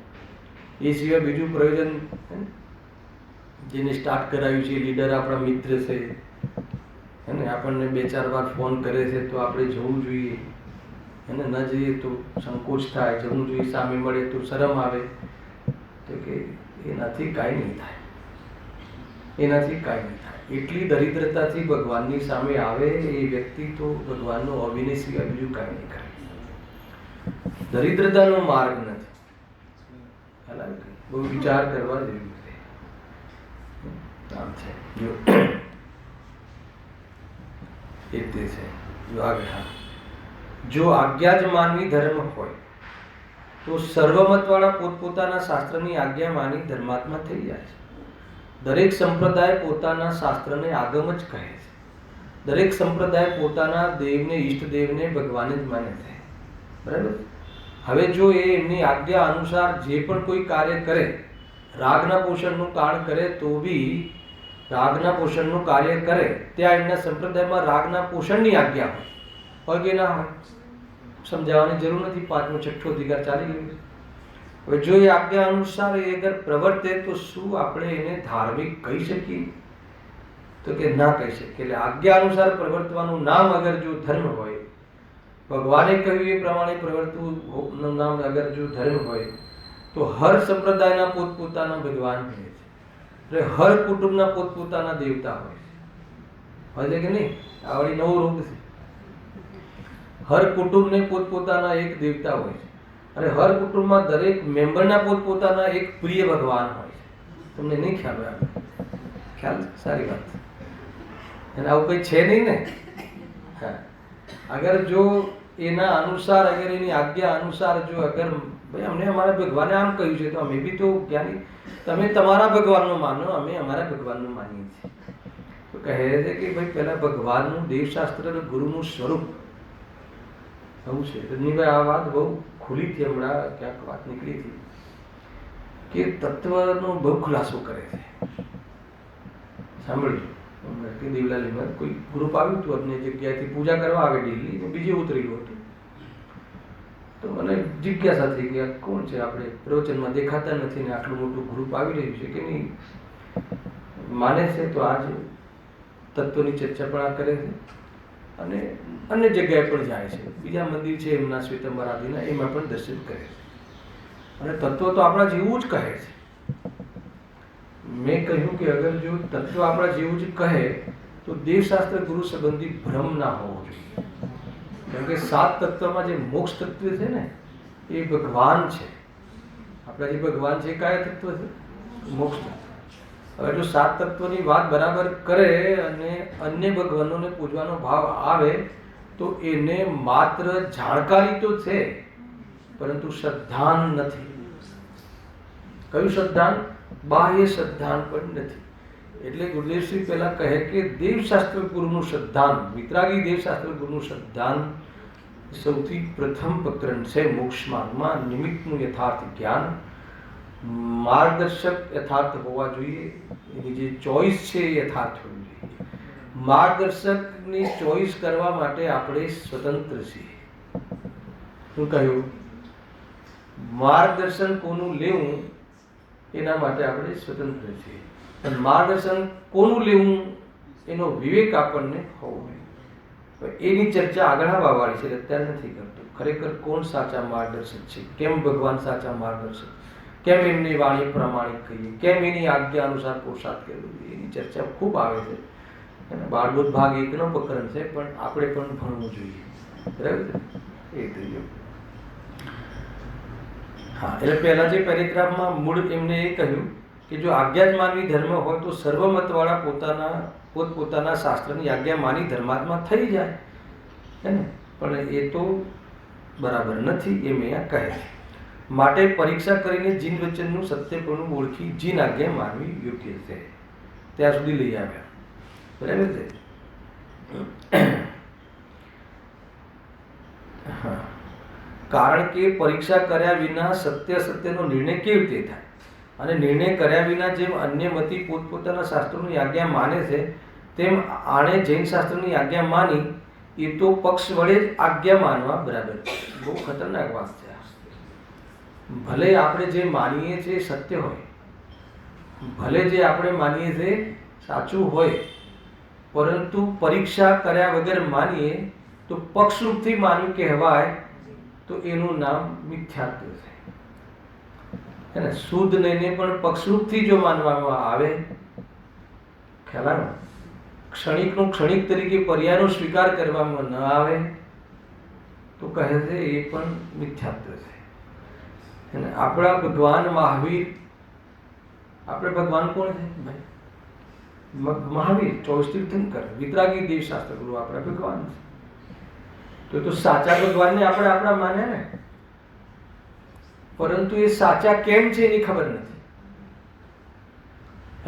એ સિવાય બીજું પ્રયોજન જેને સ્ટાર્ટ કરાવ્યું છે લીડર આપણા મિત્ર છે, એને આપણને 2-4 વાર ફોન કરે છે તો આપણે જવું જોઈએ, એને ન જઈએ તો સંકોચ થાય, જવું જોઈએ, સામે મળે તો શરમ આવે, તો કે એનાથી કાંઈ નહીં થાય, એનાથી કાંઈ નહીં થાય. એટલી દરિદ્રતાથી ભગવાનની સામે આવે એ વ્યક્તિ તો ભગવાનનો અભિનય સિવાય બીજું કાંઈ નહીં કરે. દરિદ્રતાનો માર્ગ નથી, બહુ વિચાર કરવા જેવું છે. આમ છે જો એ તે છે જો આગળ. જો આજ્ઞા જ માનવી ધર્મ હોય તો સર્વમતવાળા પોતપોતાના શાસ્ત્રની આજ્ઞા માની ધર્માત્મા થઈ જાય છે. દરેક સંપ્રદાય પોતાના શાસ્ત્રને આગમ જ કહે છે. દરેક સંપ્રદાય પોતાના દેવને, ઈષ્ટદેવને ભગવાન જ માને છે. બરાબર. હવે જો એ એમની આજ્ઞા અનુસાર જે પણ કોઈ કાર્ય કરે, રાગના પોષણનું કારણ કરે તો બી રાગના પોષણનું કાર્ય કરે, ત્યાં એમના સંપ્રદાયમાં રાગના પોષણની આજ્ઞા હોય કે ના હોય, સમજાવવાની જરૂર નથી. 5મો 6ઠ્ઠો અધિકાર ચાલી ગયો. હવે જો એ આજ્ઞા અનુસાર એ અગર પ્રવર્તે તો શું આપણે એને ધાર્મિક કહી શકીએ? તો કે ના કહી શકીએ. એટલે આજ્ઞા અનુસાર પ્રવર્તવાનું નામ અગર જો ધર્મ હોય, ભગવાને કહ્યું એ પ્રમાણે પ્રવર્તવું નામ અગર જો ધર્મ હોય, તો હર સંપ્રદાયના પોતપોતાના ભગવાન કહે છે. એટલે હર કુટુંબના પોતપોતાના દેવતા હોય છે કે નહીં? આવડી નવો રોગ છે. હર કુટુંબને પોતપોતાના એક દેવતા હોય છે અને હર કુટુંબમાં દરેક મેમ્બરના પોતપોતાના એક પ્રિય ભગવાન હોય છે. તમને નહીં ખ્યાલ હોય? ખ્યાલ? સારી વાત. અને આવું કંઈ છે નહીં ને? હા. અગર જો એના અનુસાર, અગર એની આજ્ઞા અનુસાર જો અગર ભાઈ અમને અમારા ભગવાને આમ કહ્યું છે તો અમે બી તો જ્ઞાની, તમે તમારા ભગવાનનું માનો, અમે અમારા ભગવાનનું માનીએ છીએ. તો કહે છે કે ભાઈ પહેલા ભગવાનનું, દેવશાસ્ત્ર ગુરુનું સ્વરૂપ આવું છે. રજનીભાઈ આ વાત બહુ ખુલી હતી, હમણાં ક્યાંક વાત નીકળી હતી કે તત્વનો બહુ ખુલાસો કરે છે. સાંભળજો. દેવલાલીમાં કોઈ ગ્રુપ આવ્યું હતું અન્ય જગ્યાએથી પૂજા કરવા આવે દિલ્હી, બીજે ઉતરેલું હતું. તો મને જિજ્ઞાસા થઈ કે કોણ છે, આપણે પ્રવચનમાં દેખાતા નથી ને આટલું મોટું ગ્રુપ આવી રહ્યું છે કે નહીં, માને છે તો આજ તત્વની ચર્ચા પણ આ કરે છે અને અન્ય જગ્યાએ પણ જાય છે. બીજા મંદિર છે એમના શ્વેતંબર આદિના, એમાં પણ દર્શન કરે છે. અને તત્વ તો આપણા જેવું જ કહે છે. મેં કહ્યું કે અગર જો તત્વ આપણા જેવું જ કહે તો દેવશાસ્ત્ર ગુરુ સંબંધી ભ્રમ ના હોવો જોઈએ. કેમ કે 7 તત્વમાં જે મોક્ષ તત્વ છે ને એ ભગવાન છે. આપણા જે ભગવાન છે કયા તત્વ છે? મોક્ષ તત્વ. હવે જો 7 તત્વની વાત બરાબર કરે અને અન્ય ભગવાનોને પૂજવાનો ભાવ આવે તો એને માત્ર જાણકારી તો છે પરંતુ શ્રદ્ધાન નથી. કયું શ્રદ્ધાન? બાહ્ય શ્રદ્ધાન પણ નથી. એટલે ગુરુદેવશ્રી પહેલા કહે કે દેવશાસ્ત્ર ગુરુનું શ્રદ્ધાન, વિતરાગી દેવશાસ્ત્ર ગુરુનું શ્રદ્ધાન સૌથી પ્રથમ પ્રકરણ છે મોક્ષ માર્ગમાં. નિમિત્તનું યથાર્થ જ્ઞાન, માર્ગદર્શક યથાર્થ હોવા જોઈએ, એની જે ચોઈસ છે એ યથાર્થ હોવી જોઈએ. માર્ગદર્શકની ચોઈસ કરવા માટે આપણે સ્વતંત્ર છીએ. શું કહ્યું? માર્ગદર્શન કોનું લેવું એના માટે આપણે સ્વતંત્ર છીએ. પણ માર્ગદર્શન કોનું લેવું એનો વિવેક આપણને હોવો જોઈએ. એની ચર્ચા આગળ આવવાવાળી છે, અત્યારે નથી કરતો. ખરેખર કોણ સાચા માર્ગદર્શક છે, કેમ ભગવાન સાચા માર્ગદર્શક, કેમ એમની વાણી પ્રમાણિક કહીએ, કેમ એની આજ્ઞા અનુસાર પુરુષાર્થ કરવો જોઈએ, એની ચર્ચા ખૂબ આવે છે. અને બાળબોધ ભાગ 1નો પ્રકરણ છે, પણ આપણે પણ ભણવું જોઈએ. બરાબર? એ ત્રીજો. હા, એટલે પહેલા જે પેરેગ્રાફમાં મૂળ એમને એ કહ્યું કે જો આજ્ઞા જ માનવી ધર્મ હોય તો સર્વમતવાળા પોતપોતાના શાસ્ત્રની આજ્ઞા માની ધર્માત્મા થઈ જાય હે ને. પણ એ તો બરાબર નથી એમ અહીંયા કહે. માટે પરીક્ષા કરીને જીન વચનનું સત્યપણું ઓળખી જીન આજ્ઞા માનવી યોગ્ય છે. ત્યાં સુધી લઈ આવ્યા. બરાબર છે? હા, કારણ કે પરીક્ષા કર્યા વિના સત્ય અસત્યનો નિર્ણય કેવી રીતે થાય? અને નિર્ણય કર્યા વિના જેમ અન્ય મતી પોતપોતાના શાસ્ત્રોની આજ્ઞા માને છે તેમ આણે જૈન શાસ્ત્રની આજ્ઞા માની એ તો પક્ષ વડે જ આજ્ઞા માનવા બરાબર છે. બહુ ખતરનાક વાત છે. ભલે આપણે જે માનીએ છીએ સત્ય હોય, ભલે જે આપણે માનીએ છીએ સાચું હોય, પરંતુ પરીક્ષા કર્યા વગર માનીએ તો પક્ષરૂપથી માન્યું કહેવાય, તો એનું નામ મિથ્યાત્વ છે. એને શુદ્ધ લઈને પણ પક્ષરૂપથી જો માનવામાં આવે, ખ્યાલ આવ્યો? ક્ષણિકનું ક્ષણિક તરીકે પર્યાયનો સ્વીકાર કરવામાં ન આવે તો કહે છે એ પણ મિથ્યાત્વ છે. અને આપણા ભગવાન મહાવીર, આપણે ભગવાન કોણ છે ભાઈ? મહાવીર, 24 તીર્થંકર, વિતરાગી દેવશાસ્ત્ર ગુરુ આપણા ભગવાન છે. તો સાચા ભગવાનને આપણે આપણા માને ને, પરંતુ એ સાચા કેમ છે એની ખબર નથી.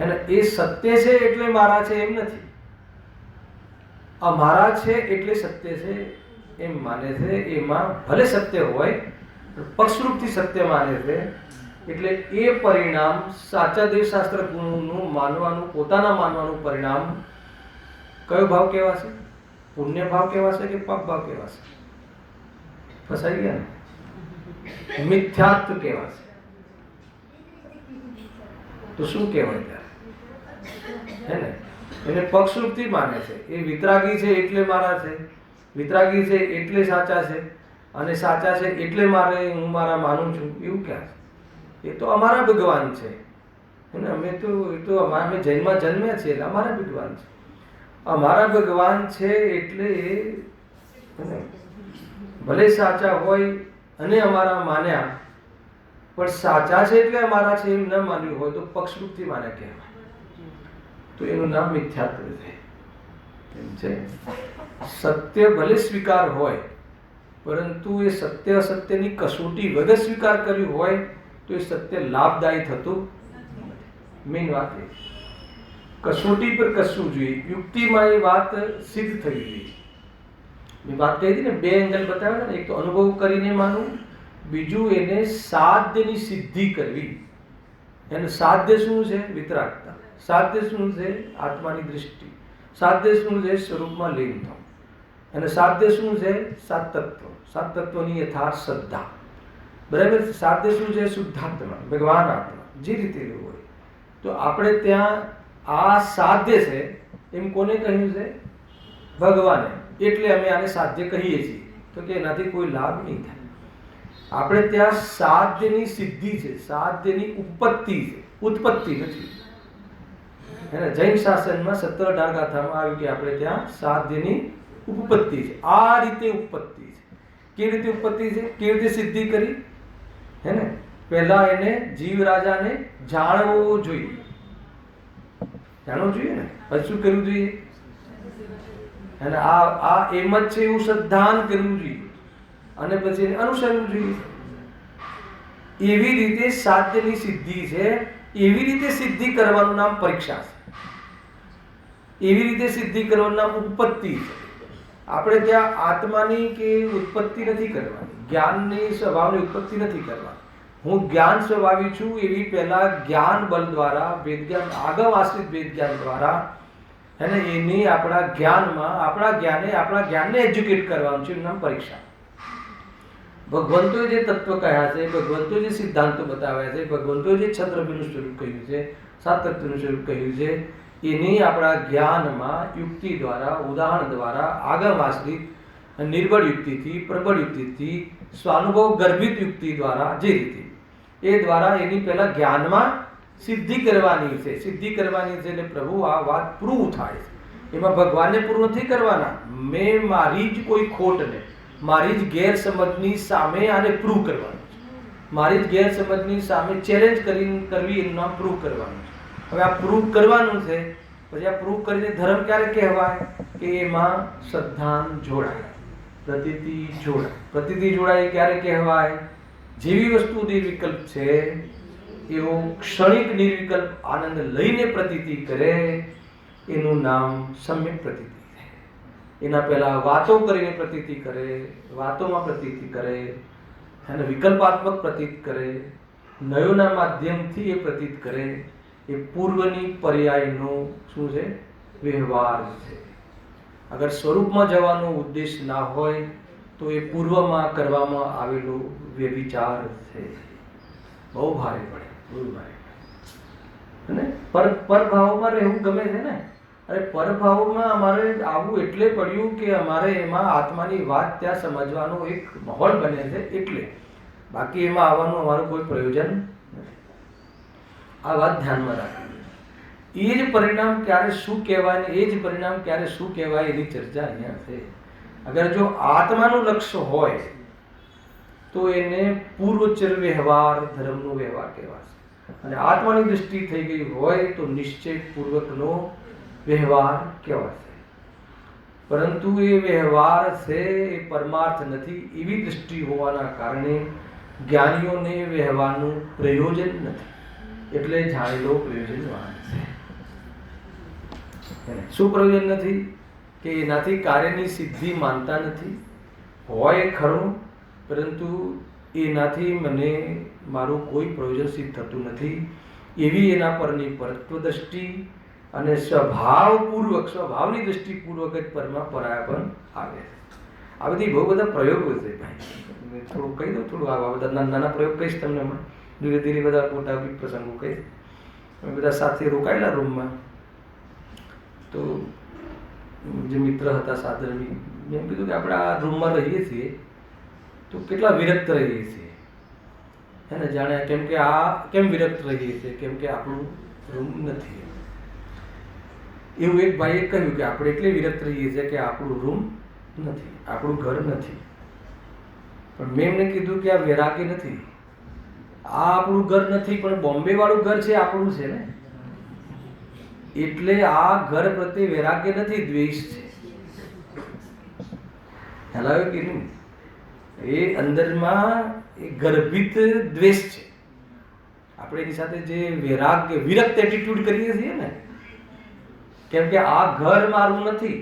અને એ સત્ય છે એટલે મારા છે એમ નથી, અમારા છે એટલે સત્ય છે એમ માને છે. એમાં ભલે સત્ય હોય, પક્ષરૂપથી સત્ય માને છે. એટલે એ પરિણામ સાચા દેવશાસ્ત્ર ગુરુનું માનવાનું, પોતાના માનવાનું પરિણામ કયો ભાવ કહેવાશે? પુણ્ય ભાવ કહેવાશે કે પાપ ભાવ કહેવાશે? ફસાઈ ગયા ને? મિથ્યાત્વ કહેવાશે. તો શું કહેવાય ત્યારે? હે ને? એને પક્ષરૂપથી માને છે. એ વિતરાગી છે એટલે મારા છે, વિતરાગી છે એટલે સાચા છે, અને સાચા છે એટલે હું મારા માનું છું, એવું ક્યાં છે? એ તો અમારા ભગવાન છે. અમે તો અમે જૈનમાં જન્મ્યા છીએ એટલે અમારા ભગવાન છે. અમારા ભગવાન છે એટલે ભલે સાચા હોય અને અમારા માન્યા, પણ સાચા છે એટલે અમારા છે એમ ન માન્યું હોય તો પક્ષરૂપથી માન્યા કહેવાય, તો એનું નામ મિથ્યાત્વ છે. એમ છે, સત્ય ભલે સ્વીકાર હોય, પરંતુ એ સત્ય અસત્યની કસોટી વગર સ્વીકાર કર્યું હોય તો એ સત્ય લાભદાયી થતું મેઇન વાત એ કસોટી પર કસવું જોઈએ. યુક્તિમાં એ વાત સિદ્ધ થવી જોઈએ. મેં વાત કહી હતી ને, બે એંગલ બતાવ્યા ને, એક તો અનુભવ કરીને માનવું, બીજું એને સાધ્યની સિદ્ધિ કરવી. એનું સાધ્ય શું છે? વિતરાગતા. સાધ્ય શું છે? આત્માની દૃષ્ટિ. સાધ્ય શું છે? સ્વરૂપમાં લીન થવું. અને સાધ્ય શું છે? સાત તત્વ. સાત તત્વની યથાર્થ શ્રદ્ધા. બરાબર. સાધ્ય શું છે? શુદ્ધાત્મા, ભગવાન આત્મા, જે રીતે એવું હોય. તો આપણે ત્યાં આ સાધ્ય છે એમ કોને કહ્યું છે? ભગવાને. એટલે અમે આને સાધ્ય કહીએ છીએ. તો કે એનાથી કોઈ લાભ નહીં થાય. આપણે ત્યાં સાધ્યની સિદ્ધિ છે, સાધ્યની ઉત્પત્તિ છે, ઉત્પત્તિ નથી. એને જૈન શાસનમાં 17-18 ગાથામાં આવ્યું કે આપણે ત્યાં સાધ્યની ઉત્પત્તિ છે. આ રીતે ઉત્પત્તિ છે. કેવી રીતે ઉત્પત્તિ છે? કેવી રીતે સિદ્ધિ કરી? હે ને? પહેલા એને જીવ રાજાને જાણવો જોઈએ. જાણવું જોઈએ ને, પછી શું કરવું જોઈએ? અને આ એમ જ છે એવું શ્રદ્ધાન કરવું જોઈએ, અને પછી એને અનુસરવું જોઈએ. એવી રીતે સાધ્યની સિદ્ધિ છે. એવી રીતે સિદ્ધિ કરવાનું નામ પરીક્ષા છે. એવી રીતે સિદ્ધિ કરવાનું નામ ઉત્પત્તિ છે. આપણે ત્યાં આત્માની કે ઉત્પત્તિ નથી કરવાની, જ્ઞાનની સ્વભાવની ઉત્પત્તિ નથી કરવાની. હું જ્ઞાન સ્વભાવી છું એવી પહેલા જ્ઞાન બળ દ્વારા, વેદ જ્ઞાન, આગમ આશ્રિત વેદ જ્ઞાન દ્વારા, અને એની આપણા જ્ઞાનને એજ્યુકેટ કરવાનું છે. એનું નામ પરીક્ષા. ભગવંતોએ જે તત્વ કહ્યા છે, ભગવંતોએ જે સિદ્ધાંતો બતાવ્યા છે, ભગવંતોએ જે છદ્રવ્યનું સ્વરૂપ કહ્યું છે, સાત તત્વનું સ્વરૂપ કહ્યું છે, એની આપણા જ્ઞાનમાં યુક્તિ દ્વારા, ઉદાહરણ દ્વારા, આગમ આશ્રિત નિર્બળ યુક્તિથી, પ્રબળ યુક્તિથી, સ્વાનુભવ ગર્ભિત યુક્તિ દ્વારા, જે રીતે એ દ્વારા એની પહેલા જ્ઞાનમાં સિદ્ધિ કરવાની છે. સિદ્ધિ કરવાની છે એટલે પ્રભુ આ વાત પ્રૂવ થાય છે. એમાં ભગવાનને પ્રૂવ નથી કરવાના. મેં મારી જ કોઈ ખોટને, મારી જ ગેરસમજની સામે આને પ્રૂવ કરવાનું છે. મારી જ ગેરસમજની સામે ચેલેન્જ કરવી, એનું નામ પ્રૂવ કરવાનું છે. હવે આ પ્રૂવ કરવાનું છે, પછી આ પ્રૂવ કરીને ધર્મ ક્યારે કહેવાય? કે એમાં શ્રદ્ધાન જોડાય, પ્રતીતિ જોડાય. પ્રતીતિ જોડાય ક્યારે કહેવાય? જેવી વસ્તુ નિર્વિકલ્પ છે એવો ક્ષણિક નિર્વિકલ્પ આનંદ લઈને પ્રતીતિ કરે, એનું નામ સમ્યક પ્રતીતિ છે. એના પહેલા વાતો કરીને પ્રતીતિ કરે, વાતોમાં પ્રતીતિ કરે, અને વિકલ્પાત્મક પ્રતીત કરે, નયોના માધ્યમથી એ પ્રતીત કરે. એ પૂર્વની પર્યાયનો શું છે? વ્યવહાર છે. અગર સ્વરૂપમાં જવાનો ઉદ્દેશ ના હોય તો એ પૂર્વમાં કરવામાં આવેલો વ્યભિચાર છે. બહુ ભારે પડે, બહુ ભારે પડે. અને પરભાવમાં રહેવું ગમે છે ને. અરે પરભાવમાં અમારે આવવું એટલે પડ્યું કે અમારે એમાં આત્માની વાત ત્યાં સમજવાનો એક માહોલ બને છે એટલે. બાકી એમાં આવવાનું અમારું કોઈ પ્રયોજન નથી. આ વાત ધ્યાનમાં રાખવી. એ જ પરિણામ ક્યારે શું કહેવાય, એ જ પરિણામ ક્યારે શું કહેવાય એની ચર્ચા અહીંયા છે. અગર જો આત્માનું લક્ષ્ય હોય તો એને પૂર્વચર વ્યવહાર ધર્મનો વ્યવહાર કહેવાશે. અને આત્માની દૃષ્ટિ થઈ ગઈ હોય તો નિશ્ચયપૂર્વકનો વ્યવહાર કહેવાશે. પરંતુ એ વ્યવહાર છે એ પરમાર્થ નથી એવી દૃષ્ટિ હોવાના કારણે જ્ઞાનીઓને વ્યવહારનું પ્રયોજન નથી. એટલે જાણેલો પ્રયોજનવાન છે. શું પ્રયોજન નથી? કે એનાથી કાર્યની સિદ્ધિ માનતા નથી. હોય ખરું, પરંતુ એનાથી મને મારું કોઈ પ્રયોજન સિદ્ધ થતું નથી એવી એના પરની પરત્વ દ્રષ્ટિ અને સ્વભાવની દૃષ્ટિપૂર્વક જ પરમાં પરાયપણ આવે. આ બધી બહુ બધા પ્રયોગો છે ભાઈ. થોડું કહી દઉં, થોડું આવા બધા નાના પ્રયોગ કહીશ તમને. ધીરે ધીરે બધા મોટા બી પ્રસંગો કહીશ. અમે બધા સાથે રોકાયેલા રૂમમાં, તો જે મિત્ર હતા સાધર્મી, એમ કીધું કે આપણે આ રૂમમાં રહીએ છીએ તો કેટલા વિરક્ત રહીએ છીએ. એને જાણે કેમ કે આ કેમ વિરક્ત રહીએ છીએ, કેમ કે આપણું રૂમ નથી. એવું એક ભાઈએ કહ્યું કે આપણે એટલે વિરક્ત રહીએ છીએ કે આપણું રૂમ નથી, આપણું ઘર નથી. પણ મેં એમને કીધું કે આ વૈરાગ્ય નથી. આ આપણું ઘર નથી, પણ બોમ્બે વાળું ઘર છે, આપણું છે ને. એટલે આ ઘર પ્રત્યે વૈરાગ્ય નથી, દ્વેષ છે. ખ્યાલ આવ્યો કે નહીં? એ અંદરમાં એ ગર્ભિત દ્વેષ છે. આપણે એની સાથે જે વૈરાગ્ય વિરક્ત એટીટ્યુડ કરીએ છીએ ને, કેમ કે આ ઘર મારું નથી,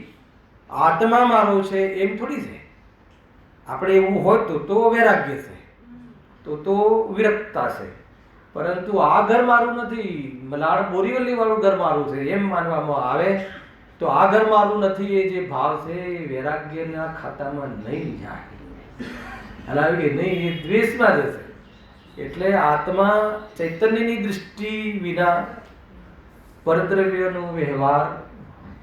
આત્મા મારો છે એમ થોડી છે. આપણે એવું હોય તો વૈરાગ્ય છે, તો વિરક્તતા છે. પરંતુ આ ઘર મારું નથી, મલાડ બોરીવલી વાળું ઘર મારું છે એમ માનવામાં આવે તો આ ઘર મારું નથી એ જે ભાવ છે એ વૈરાગ્યના ખાતામાં નહીં જાય. હલાવી કે નહીં, એ દ્વેષમાં જશે. એટલે આત્મા ચૈતન્યની દૃષ્ટિ વિના પરદ્રવ્યનો વ્યવહાર,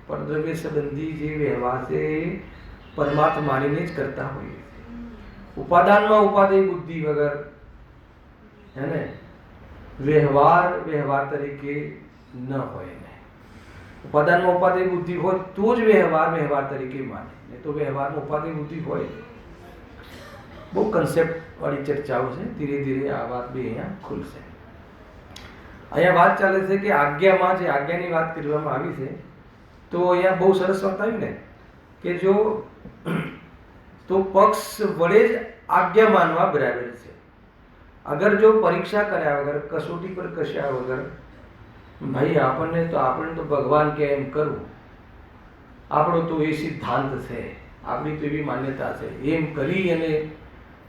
પરદ્રવ્ય સંબંધી જે વ્યવહાર છે એ પરમાર્થ માનીને જ કરતા હોઈએ. ઉપાદાનમાં ઉપાદેય બુદ્ધિ વગર હે ને વ્યવહાર તરીકે ન હોય ને. ઉપાદાનમાં ઉપાદેય બુદ્ધિ હોય તો જ વ્યવહાર તરીકે માને, નહીં તો વ્યવહારમાં ઉપાદેય બુદ્ધિ હોય. બહુ કન્સેપ્ટ વાળી ચર્ચાઓ છે. ધીરે ધીરે આ વાત બી અહીંયા ખુલશે. અહીંયા વાત ચાલે છે કે આજ્ઞામાં જે આજ્ઞાની વાત કરવામાં આવી છે, તો અહીંયા બહુ સરસ વાત આવી ને કે જો તો પક્ષ વડે જ આજ્ઞા માનવા બરાબર છે. અગર જો પરીક્ષા કર્યા વગર, કસોટી પર કસ્યા વગર, ભાઈ આપણને તો ભગવાન કે એમ કરવું, આપણો તો એ સિદ્ધાંત છે, આપણી તો એવી માન્યતા છે, એમ કરી અને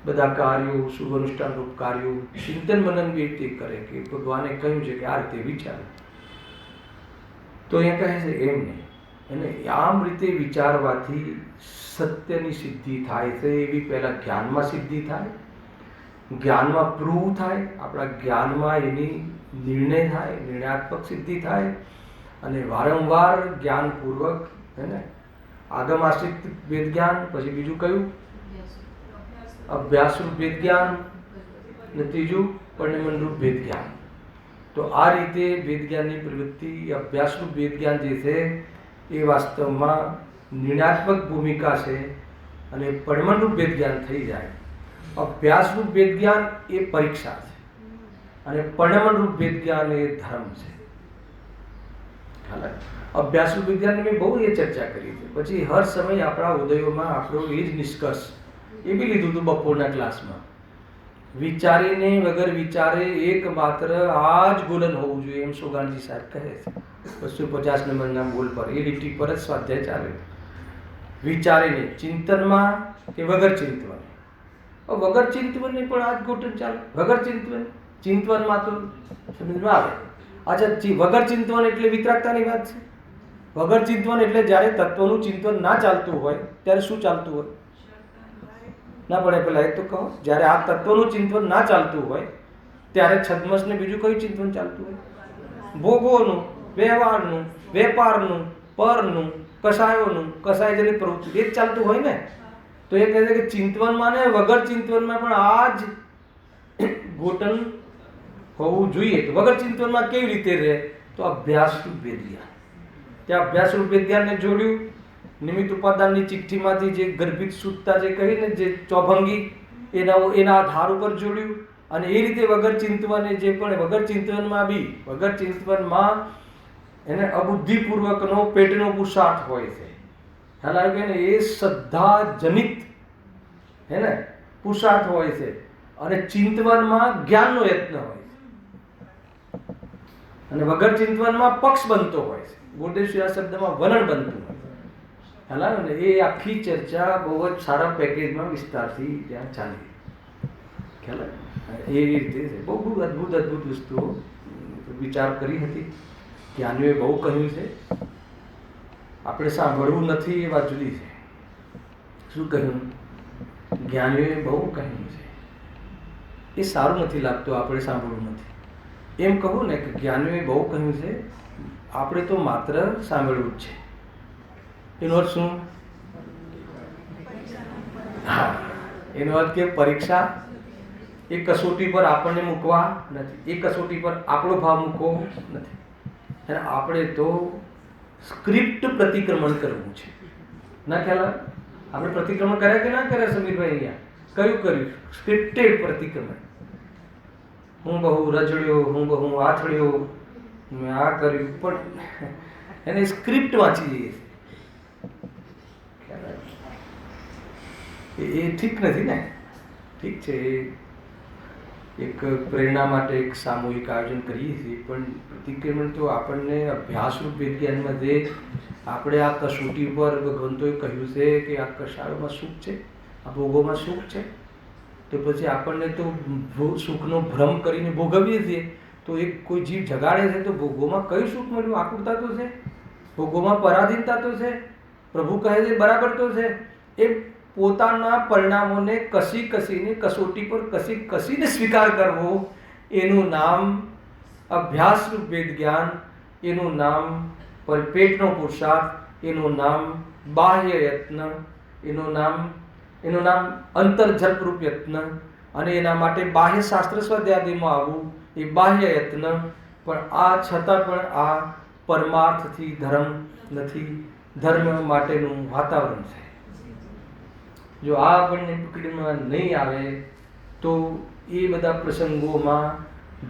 બધા કાર્યો, શુભ અનુષ્ઠાન રૂપ કાર્યો, ચિંતન મનન બી રીતે કરે કે ભગવાને કહ્યું છે કે આ રીતે વિચારો, તો એ કહે છે એમ નહીં. અને આમ રીતે વિચારવાથી સત્યની સિદ્ધિ થાય છે. એવી પહેલાં જ્ઞાનમાં સિદ્ધિ થાય, જ્ઞાનમાં પ્રૂવ થાય, આપણા જ્ઞાનમાં એની નિર્ણય થાય, નિર્ણયાત્મક સિદ્ધિ થાય. અને વારંવાર જ્ઞાનપૂર્વક હે ને આગમ આશ્રિત વેદ જ્ઞાન, પછી બીજું કયું અભ્યાસરૂપ વેદ જ્ઞાન, ને ત્રીજું પરિણમનરૂપ વેદ જ્ઞાન. તો આ રીતે વેદ જ્ઞાનની પ્રવૃત્તિ, અભ્યાસરૂપ વેદ જ્ઞાન જે છે એ વાસ્તવમાં નિર્ણયાત્મક ભૂમિકા છે. અને પરિણમનરૂપ વેદ જ્ઞાન થઈ જાય. અભ્યાસરૂપ વેદ જ્ઞાન એ પરીક્ષા છે અને પરિણમનરૂપ વેદ જ્ઞાન એ ધર્મ છે. અભ્યાસરૂપ વિજ્ઞાનની મેં બહુ એ ચર્ચા કરી છે. પછી હર સમય આપણા ઉદયોમાં આપણો એ જ નિષ્કર્ષ એ બી લીધું હતું બપોરના ક્લાસમાં. વિચારીને વગર વિચારે એકમાત્ર આ જ ગોલન હોવું જોઈએ એમ સોગાનજી સાહેબ કહે છે 250 નંબરના બોલ પર. એ લીટી પર જ સ્વાધ્યાય ચાલે. વિચારીને ચિંતનમાં કે વગર ચિંતવન. વગર ચિંતવનની પણ આ જ ગોઠન ચાલે. વગર ચિંતવનમાં તો સમજમાં આવે. અચ્છા, વગર ચિંતવન એટલે વિતરાગતાની વાત છે. વગર ચિંતવન એટલે જ્યારે તત્વનું ચિંતન ના ચાલતું હોય ત્યારે શું ચાલતું હોય? ના પડે પેલા એક તો કહો. જ્યારે આ તત્વનું ચિંતન ના ચાલતું હોય ત્યારે છદ્મસને બીજું કયું ચિંતન ચાલતું હોય? ભોગોનું, વ્યવહારનું, વેપારનું, પરનું, કસાયોનું, કસાય જેની પ્રવૃત્તિ એ જ ચાલતું હોય ને. તો એ કહે છે કે ચિંતવનમાં ને વગર ચિંતવનમાં પણ આ જ ગોઠન હોવું જોઈએ. તો વગર ચિંતવનમાં કેવી રીતે રહે? તો અભ્યાસરૂપ વેદ જ્ઞાન. ત્યાં અભ્યાસરૂપ વેદ જ્ઞાનને જોડ્યું. નિમિત્ત ઉપાદાનની ચિઠ્ઠીમાંથી જે ગર્ભિત સૂત્રતા જે કહીને જે ચોભંગી એના આધાર ઉપર જોડ્યું. અને એ રીતે વગર ચિંતવને જે પણ વગર ચિંતવનમાં બી વગર ચિંતવનમાં એને અબુદ્ધિપૂર્વકનો પેટનો પુરુષાર્થ હોય છે. ખ્યાલ આવ્યો કે ને? એ શ્રદ્ધા જનિત હે ને પુરુષાર્થ હોય છે. અને ચિંતવનમાં જ્ઞાનનો યત્ન હોય છે. અને વગર ચિંતવનમાં પક્ષ બનતો હોય છે. ગુરુદેવ શ્રી આ શબ્દમાં વલણ બનતું હોય છે. ખ્યાલ આવ્યો ને? એ આખી ચર્ચા બહુ જ સારા પેકેજમાં વિસ્તારથી ત્યાં ચાલી. ખ્યાલ આવ્યો? એ રીતે છે. બહુ અદ્ભુત વસ્તુઓ વિચાર કરી હતી. જ્ઞાનીઓએ બહુ કહ્યું છે. આપણે સાંભળવું નથી એ વાત જુદી છે. શું કહ્યું? જ્ઞાનીઓએ બહુ કહ્યું છે. એ સારું નથી લાગતું. આપણે સાંભળવું નથી એમ કહું ને કે જ્ઞાનીઓએ બહુ કહ્યું છે, આપણે તો માત્ર સાંભળવું જ છે. એનો અર્થ શું? હા, એનો અર્થ કે પરીક્ષા એ કસોટી પર આપણને મૂકવા નથી. એ કસોટી પર આપણો ભાવ મૂકવો નથી. અને આપણે તો સ્ક્રિપ્ટ પ્રતિક્રમણ કરવું છે. ના ખ્યાલ આવે? આપણે પ્રતિક્રમણ કર્યા કે ના કર્યા સમીરભાઈ? અહીંયા કયું કર્યું? સ્ક્રિપ્ટેડ પ્રતિક્રમણ. હું બહુ રજડ્યો, હું બહુ આથડ્યો, મેં આ કર્યું, પણ એને સ્ક્રિપ્ટ વાંચી જઈએ. એ ઠીક નથી ને. ઠીક છે, એક પ્રેરણા માટે એક સામૂહિક આયોજન કરીએ છીએ, પણ પ્રતિક્રમણ તો આપણને અભ્યાસરૂપ વિજ્ઞાનમાં જે આપણે આ કસોટી પર ભગવંતોએ કહ્યું છે કે આ કષાયોમાં સુખ છે, આ ભોગોમાં સુખ છે, તો પછી આપણને તો સુખનો ભ્રમ કરીને ભોગવીએ છીએ. તો એક કોઈ જીવ જગાડે છે તો ભોગોમાં કયું સુખ મળ્યું? આકુરતા તો છે, ભોગોમાં પરાધીનતા તો છે. પ્રભુ કહે છે બરાબર તો છે. એ પોતાના પરિણામોને કસીને કસોટી પર કસીને સ્વીકાર કરવો, એનું નામ અભ્યાસરૂપ વેદ જ્ઞાન, એનું નામ પેટનો પુરુષાર્થ, એનું નામ બાહ્ય યત્ન, એનું નામ અંતર્જલ્પરૂપ યત્ન. અને એના માટે બાહ્ય શાસ્ત્ર સ્વાધ્યાયમાં આવવું એ બાહ્ય યત્ન. પણ આ છતાં પણ આ પરમાર્થથી ધર્મ નથી. ધર્મ માટેનું વાતાવરણ છે. જો આ આપણને પકડીમાં નહીં આવે તો એ બધા પ્રસંગોમાં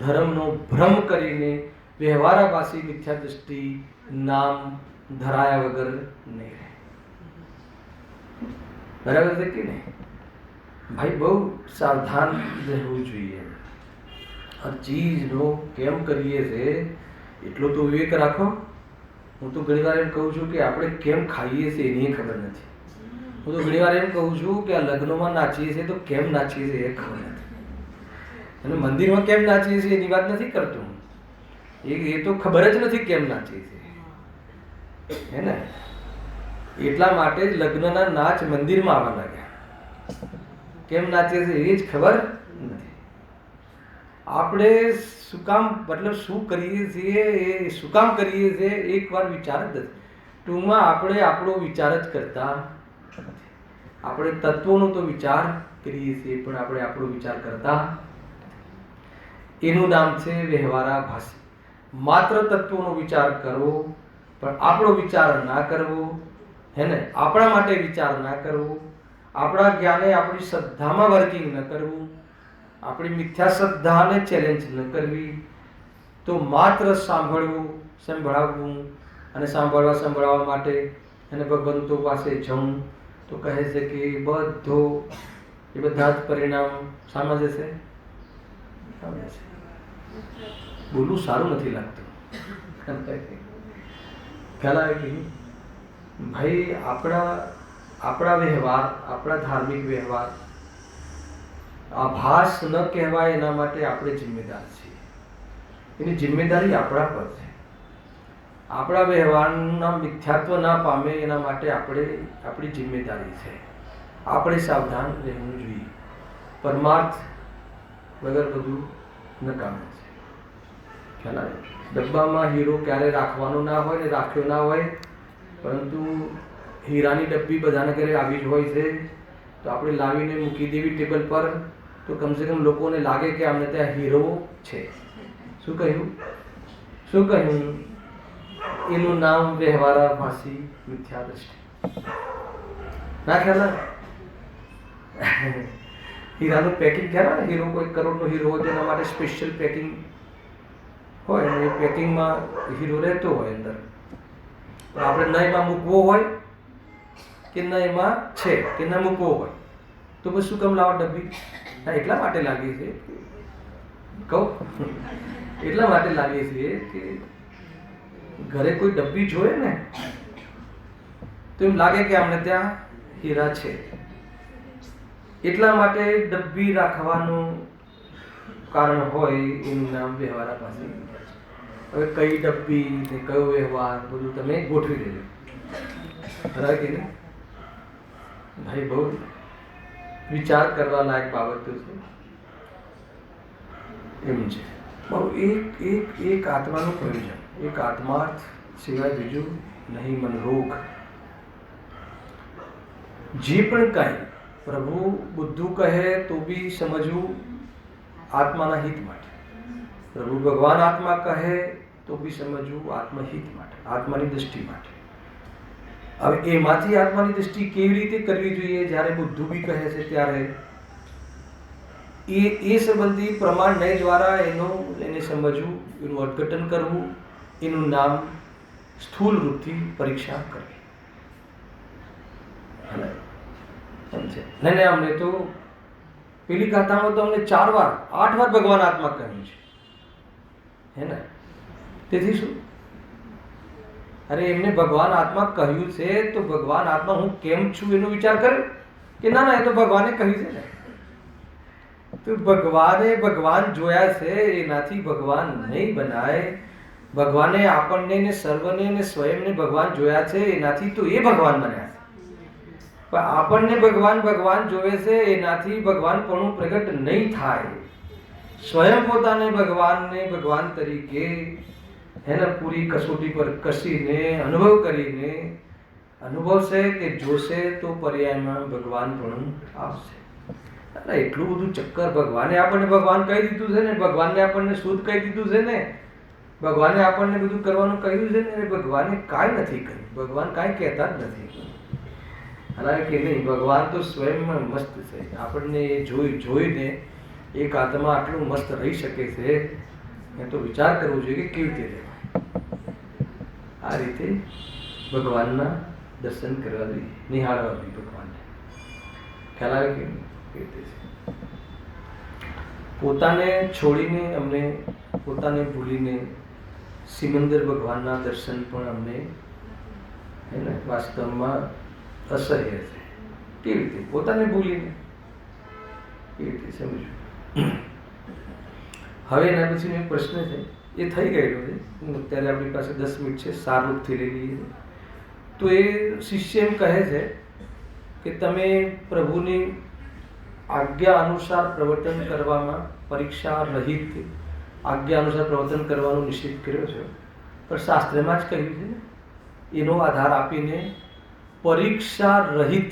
ધર્મનો ભ્રમ કરીને વ્યવહારાભાસી મિથ્યા દૃષ્ટિ નામ ધરાયા વગર નહીં રહે. બરાબર છે કે નહીં? ભાઈ બહુ સાવધાન રહેવું જોઈએ. આ ચીજનો કેમ કરીએ છે એટલો તો વિવેક રાખો. હું તો ઘણી વાર એમ કહું છું કે આપણે કેમ ખાઈએ છીએ એની ખબર નથી. હું તો ઘણી વાર એમ કહું છું કે આ લગ્નમાં નાચીએ છીએ તો કેમ નાચીએ છીએ એ ખબર નથી. અને મંદિરમાં કેમ નાચીએ છીએ એની વાત નથી કરતો હું. એ તો ખબર જ નથી કેમ નાચીએ છીએ, હે ને? એટલા માટે જ લગ્નના નાચ મંદિરમાં આવવા લાગ્યા. કેમ નાચીએ છીએ એ જ ખબર નથી. આપણે શું કામ, મતલબ શું કરીએ છીએ, એ શું કામ કરીએ છીએ એકવાર વિચાર જ નથી. ટૂંકમાં આપણે આપણો વિચાર જ કરતા નથી. આપણે તત્વોનો તો વિચાર કરીએ છીએ, પણ આપણે આપણો વિચાર કરતા. એનું નામ છે વ્યવહારાભાસી. માત્ર તત્વોનો વિચાર કરવો, પણ આપણો વિચાર ના કરવો, હે ને? આપણા માટે વિચાર ના કરવો, આપણા જ્ઞાને આપણી શ્રદ્ધામાં વર્કિંગ ન કરવું, આપણી મિથ્યા શ્રદ્ધાને ચેલેન્જ ન કરવી, તો માત્ર સંભળાવવું અને સંભળાવવા માટે અને ભગવંતો પાસે જવું. તો કહે છે કે એ બધા જ પરિણામ સામે જશે. બોલવું સારું નથી લાગતું. ખ્યાલ આવે કે ભાઈ આપણા વ્યવહાર, આપણા ધાર્મિક વ્યવહાર આભાસ ન કહેવાય એના માટે આપણે જિમ્મેદાર છીએ. એની જિમ્મેદારી આપણા પર છે. આપણા વ્યવહારના મિથ્યાત્વ ના પામે એના માટે આપણી જિમ્મેદારી છે. આપણે સાવધાન રહેવું જોઈએ. પરમાર્થ વગર બધું નકામો છે. ખ્યાલ આવે? ડબ્બામાં હીરો ક્યારે રાખવાનો ના હોય ને રાખ્યો ના હોય, પરંતુ હીરાની ડબ્બી બધાના ઘરે આવી જ હોય છે. તો આપણે લાવીને મૂકી દેવી ટેબલ પર, તો કમસે કમ લોકોને લાગે કે અમને ત્યાં હીરો છે. શું કહ્યું? શું કહ્યું? એનું નામ વ્યવહારાભાસી મિથ્યા દ્રષ્ટિ. ના ખ્યાલ આવે? હીરાનું પેકિંગ ખ્યાલ આવે? હીરો કોઈ કરોડનો હીરો હોય તેના માટે સ્પેશિયલ પેકિંગ હોય, અને એ પેકિંગમાં હીરો રહેતો હોય અંદર. પણ આપણે ન એમાં મૂકવો હોય કે ન એમાં છે કે ન મૂકવો હોય, તો પછી શું કામ લાવો ડબ્બી? હા, એટલા માટે લાવીએ છીએ કહું, એટલા માટે લાવીએ છીએ કે ઘરે કોઈ ડબ્બી જોયે ને તો એમ લાગે કે અમને ત્યાં હીરા છે. એટલા માટે ડબ્બી રાખવાનું કારણ હોય એનું નામ વ્યવહારાભાસી. હવે કઈ ડબ્બી ને કયો વ્યવહાર બધું તમે ગોઠવી દેજો. બરાબર કે નહીં ભાઈ? બહુ વિચાર કરવા લાયક બાબતો છે. એમ છે બહુ એક આત્માનું પ્રયોજન, એક આત્માર્થ સિવાય બીજું નહીં. મનરોગ જે પણ કાંઈ પ્રભુ બુદ્ધુ કહે તો બી સમજવું આત્માના હિત માટે. પ્રભુ ભગવાન આત્મા કહે તો બી સમજવું આત્મહિત માટે, આત્માની દૃષ્ટિ માટે. હવે એમાંથી આત્માની દૃષ્ટિ કેવી રીતે કરવી જોઈએ જ્યારે બુદ્ધુ બી કહે છે ત્યારે એ સંબંધી પ્રમાણ નય દ્વારા એને સમજવું, એનું અર્થઘટન કરવું. એનું નામ સ્થૂલ રૂપથી પરીક્ષા કરવી. નહીં અમને તો પેલી કથામાં તો અમને 4 વાર 8 વાર ભગવાન આત્મા કહ્યું છે, હે ને? તેથી શું? અરે એમને ભગવાન આત્મા કહ્યું છે તો ભગવાન આત્મા હું કેમ છું એનો વિચાર કરે કે ના એ તો ભગવાને કહ્યું છે ને. તો ભગવાને ભગવાન જોયા છે, એનાથી ભગવાન નહીં બનાય. ભગવાને આપણને ને સર્વને ને સ્વયંને ભગવાન જોયા છે, એનાથી તો એ ભગવાન બન્યા છે. પણ આપણને ભગવાન ભગવાન જોવે છે, એનાથી ભગવાન પણ પ્રગટ નહીં થાય. સ્વયં પોતાને ભગવાનને ભગવાન તરીકે એને પૂરી કસોટી પર કસીને અનુભવ કરીને અનુભવશે કે જોશે તો પર્યાયમાં ભગવાન પણ આવશે. એટલું બધું ચક્કર ભગવાને આપણને ભગવાન કહી દીધું છે ને, ભગવાનને આપણને શુદ્ધ કહી દીધું છે ને, ભગવાને આપણને બધું કરવાનું કહ્યું છે ને. ભગવાને કાંઈ નથી કહ્યું, ભગવાન કાંઈ કહેતા જ નથી. હાલાકી કે નહીં, ભગવાન તો સ્વયંમાં મસ્ત છે. આપણને એ જોઈને એક આત્મા આટલું મસ્ત રહી શકે છે એ તો વિચાર કરવો જોઈએ કે કેવી રીતે રહેવાય. આ રીતે ભગવાનના દર્શન કરવા જોઈએ, નિહાળવા જોઈએ ભગવાનને. ખ્યાલ આવે કે નહીં? પોતાને છોડીને અમને, પોતાને ભૂલીને સિમંદર ભગવાનના દર્શન પણ અમને એને વાસ્તવમાં અસહ્ય છે. કેવી રીતે? પોતાને ભૂલીને કેવી રીતે સમજવું? હવે એના પછીનો એક પ્રશ્ન છે, એ થઈ ગયેલો છે. અત્યારે આપણી પાસે 10 મિનિટ છે, સારરૂપથી લઈ લઈએ. તો એ શિષ્ય એમ કહે છે કે તમે પ્રભુની આજ્ઞા અનુસાર પ્રવર્તન કરવામાં, પરીક્ષા રહિત આજ્ઞા અનુસાર પ્રવર્તન કરવાનો નિષેધ કર્યો છે. પણ શાસ્ત્રમાં જ કહ્યું છે ને, એનો આધાર આપીને પરીક્ષા રહિત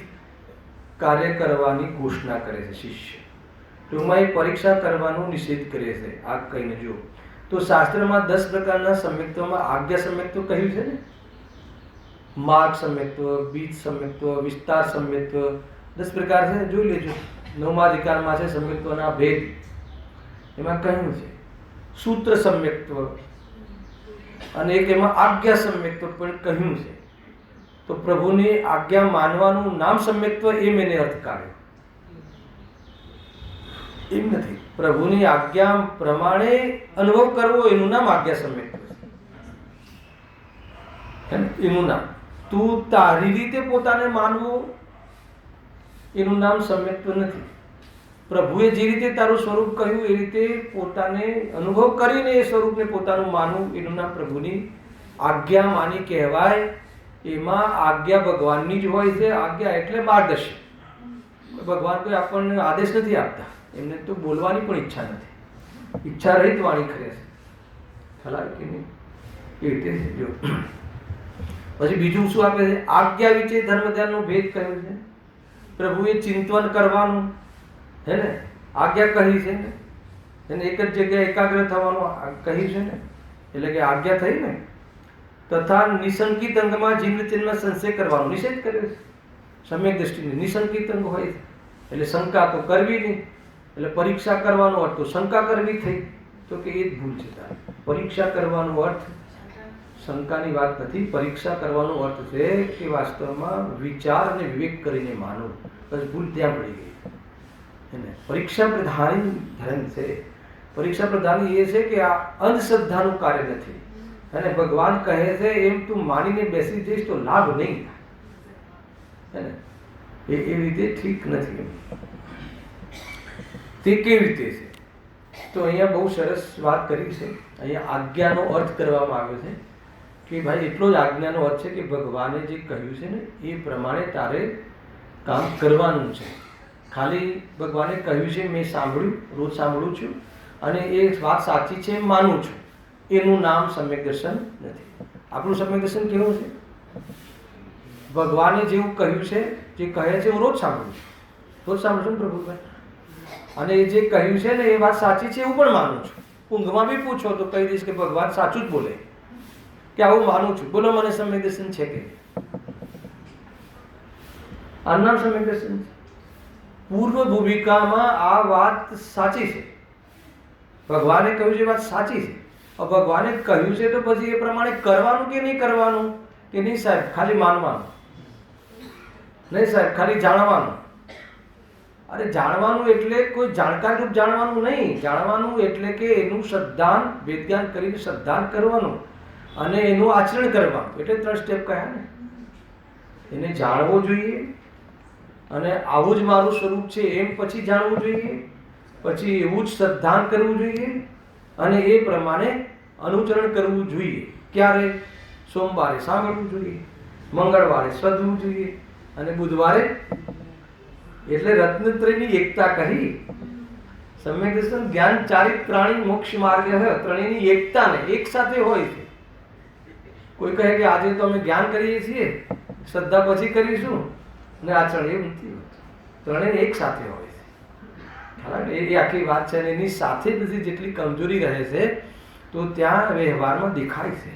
કાર્ય કરવાની ઘોષણા કરે છે શિષ્ય. ટૂંકમાં એ પરીક્ષા કરવાનો નિષેધ કરે છે. આ કહીને જો તો શાસ્ત્રમાં 10 પ્રકારના સમ્યક્ત્વમાં આજ્ઞા સમ્યક્ત્વ કહ્યું છે ને. માર્ગ સમ્યક્ત્વ, બીજ સમ્યક્ત્વ, વિસ્તાર સમ્યક્ત્વ 10 પ્રકાર છે, જોઈ લેજો. 9મા અધિકારમાં છે સમ્યક્ત્વના ભેદ. એમાં કહ્યું છે સૂત્ર સમ્યક્ત્વ, અને એક એમાં આજ્ઞા સમ્યક્ત્વ પણ કહ્યું છે. તો પ્રભુની આજ્ઞા માનવાનું નામ સમ્યક્ત્વ, એમ એને અર્થ કાઢ્યો. એમ નથી, પ્રભુની આજ્ઞા પ્રમાણે અનુભવ કરવો એનું નામ આજ્ઞા સમ્યક્ત્વ છે. એનું નામ તું તારી રીતે પોતાને માનવું એનું નામ સમ્યક્ત્વ નથી. પ્રભુએ જે રીતે તારું સ્વરૂપ કહ્યું એ રીતે પોતાને અનુભવ કરીને એ સ્વરૂપને પોતાનું માનવું એનું નામ પ્રભુની આજ્ઞા માની કહેવાય. એમાં આજ્ઞા ભગવાનની જ હોય છે. આજ્ઞા એટલે માર્ગદર્શન. ભગવાન કોઈ આપણને આદેશ નથી આપતા, એમને તો બોલવાની પણ ઈચ્છા નથી. ઈચ્છા રહિત વાણી કરે છે, ખ્યાલ આવે કે નહીં? એ રીતે છે. જો પછી બીજું શું આપે છે? આજ્ઞા વિશે ધર્મ ધ્યાનનો ભેદ કહ્યો છે. પ્રભુએ ચિંતન કરવાનું, હે ને, આજ્ઞા કહી છે ને, એને એક જ જગ્યાએ એકાગ્ર થવાનું કહ્યું છે ને, એટલે કે આજ્ઞા થઈ ને. તથા નિશંકિત અંગમાં જીવ ચિહ્નમાં સંશય કરવાનો નિષેધ કર્યો છે. સમ્યક દ્રષ્ટિને નિશંકિત અંગ હોય એટલે શંકા તો કરવી નહીં, એટલે પરીક્ષા કરવાનો અર્થ તો શંકા કરવી થઈ, તો કે એ જ ભૂલ છે તારે. પરીક્ષા કરવાનો અર્થ શંકાની વાત નથી. પરીક્ષા કરવાનો અર્થ છે કે વાસ્તવમાં વિચાર અને વિવેક કરીને માનો. બસ ભૂલ ત્યાં પડી ગઈ. એને પરીક્ષા પ્રધાની ધર્મ છે. પરીક્ષા પ્રધાની એ છે કે આ અંધશ્રદ્ધાનું કાર્ય નથી. અને ભગવાન કહે છે એમ તું માનીને બેસી જઈશ તો લાભ નહીં થાય. એ રીતે ઠીક નથી. તે કેવી રીતે છે? તો અહીંયા બહુ સરસ વાત કરી છે. અહીંયા આજ્ઞાનો અર્થ કરવામાં આવ્યો છે કે ભાઈ એટલો જ આજ્ઞાનો અર્થ છે કે ભગવાને જે કહ્યું છે ને એ પ્રમાણે તારે કામ કરવાનું છે. ખાલી ભગવાને કહ્યું છે, મેં સાંભળ્યું, રોજ સાંભળું છું અને એ વાત સાચી છે માનું છું, એનું નામ સમ્યક દર્શન નથી. આપણું સમ્યક દર્શન કેવું છે? ભગવાને જેવું કહ્યું છે, જે કહે છે હું રોજ સાંભળું છું, રોજ સાંભળું છું પ્રભુભાઈ, અને એ જે કહ્યું છે ને એ વાત સાચી છે એવું પણ માનું છું. ઊંઘમાં બી પૂછો તો કહી દઈશ કે ભગવાન સાચું જ બોલે, કે આવું માનું છું. બોલો મને સમ્યક દર્શન છે કે? આનું નામ સમ્યક દર્શન છે. પૂર્વ ભૂમિકામાં આ વાત સાચી છે, ભગવાને કહ્યું છે વાત સાચી છે. ભગવાને કહ્યું છે તો પછી એ પ્રમાણે કરવાનું કે નહીં કરવાનું? કે નહીં સાહેબ ખાલી માનવાનું? નહીં સાહેબ ખાલી જાણવાનું. અરે જાણવાનું એટલે કોઈ જાણકાર રૂપ જાણવાનું નહીં. જાણવાનું એટલે કે એનું શ્રદ્ધાન વેદ્યાન કરીને શ્રદ્ધાન કરવાનું અને એનું આચરણ કરવાનું. એટલે 3 સ્ટેપ કહ્યા ને. એને જાણવું જોઈએ અને આવું જ મારું સ્વરૂપ છે એમ પછી જાણવું જોઈએ, પછી એવું જ શ્રદ્ધાન કરવું જોઈએ અને એ પ્રમાણે અનુચરણ કરવું જોઈએ. ક્યારે? સોમવારે સાંભળવું જોઈએ, મંગળવારે શ્રદ્ધવું જોઈએ અને બુધવારે. એટલે રત્નત્રયની એકતા કહી. સમ્યક દર્શન જ્ઞાન ચારિત પ્રાણી મોક્ષ માર્ગ ત્રણેયની એકતાને એક સાથે હોય છે. કોઈ કહે કે આજે તો અમે જ્ઞાન કરીએ છીએ, શ્રદ્ધા પછી કરીશું અને આચરણ, એવું નથી હોતું. ત્રણેય એક સાથે હોય છે. એ આખી વાત છે. અને એની સાથે બધી જેટલી કમજોરી રહે છે તો ત્યાં વ્યવહારમાં દેખાય છે,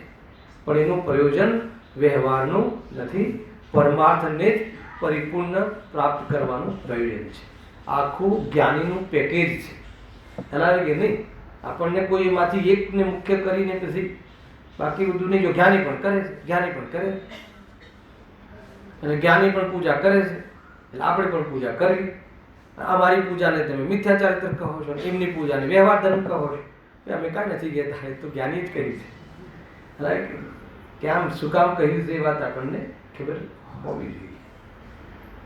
પણ એનું પ્રયોજન વ્યવહારનું નથી, પરમાર્થને જ પરિપૂર્ણ પ્રાપ્ત કરવાનું પ્રયોજન છે. આખું જ્ઞાનીનું પેકેજ છે. ખ્યાલ કે નહીં? આપણને કોઈ એમાંથી એકને મુખ્ય કરીને પછી બાકી બધું નહીં. જો જ્ઞાની પણ કરે છે, જ્ઞાની પણ કરે અને જ્ઞાની પણ પૂજા કરે છે, એટલે આપણે પણ પૂજા કરવી. અમારી પૂજાને તમે મિથ્યાચારિત્ર કહો છો, એમની પૂજાને વ્યવહાર ધર્મ કહો છો. અમે કાંઈ નથી કહેતા, એ તો જ્ઞાની જ કરી છે. રાઈટ? કે આમ શું કામ કહ્યું છે એ વાત આપણને ખબર હોવી જોઈએ.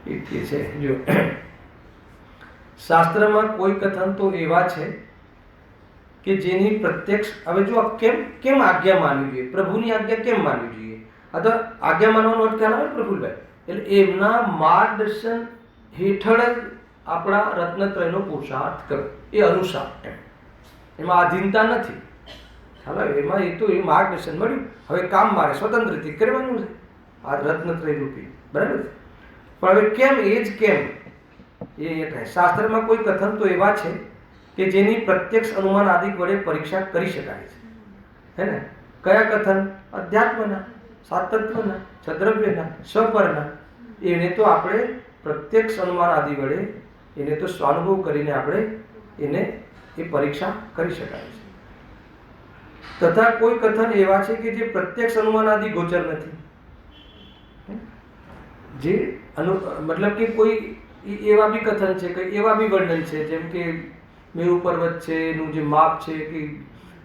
એ છે. જો શાસ્ત્રમાં કોઈ કથન તો એવા છે કે જેની પ્રત્યક્ષ, હવે જો કેમ આજ્ઞા માનવી જોઈએ? પ્રભુની આજ્ઞા કેમ માનવી જોઈએ? અથવા આજ્ઞા માનવાનો અર્થ ખ્યાલ આવે પ્રફુલભાઈ? એટલે એમના માર્ગદર્શન હેઠળ જ આપણા રત્નત્રયનો પુરુષાર્થ કરો, એ અનુસાર. એમાં આધીનતા નથી. ખ્યાલ આવે? એમાં એ તો એ માર્ગદર્શન મળ્યું, હવે કામ મારે સ્વતંત્ર રીતે કરવાનું છે આ રત્નત્રય રૂપી. બરાબર છે? પણ હવે કેમ? એ જ કેમ એ કહે. શાસ્ત્રમાં કોઈ કથન તો એવા છે કે જેની પ્રત્યક્ષ અનુમાન આદિ વડે પરીક્ષા કરી શકાય છે. હે ને? કયા કથન? અધ્યાત્મના, સાતત્વના, છદ્રવ્યના, સ્વપરના. એને તો આપણે પ્રત્યક્ષ અનુમાન આદિ વડે એને તો સ્વાનુભવ કરીને આપણે એને એ પરીક્ષા કરી શકાય છે. તથા કોઈ કથન એવા છે કે જે પ્રત્યક્ષ અનુમાન આદિ ગોચર નથી. જે મતલબ કે કોઈ એવા બી કથન છે, કંઈ એવા બી વર્ણન છે, જેમ કે મેરુ પર્વત છે, એનું જે માપ છે કે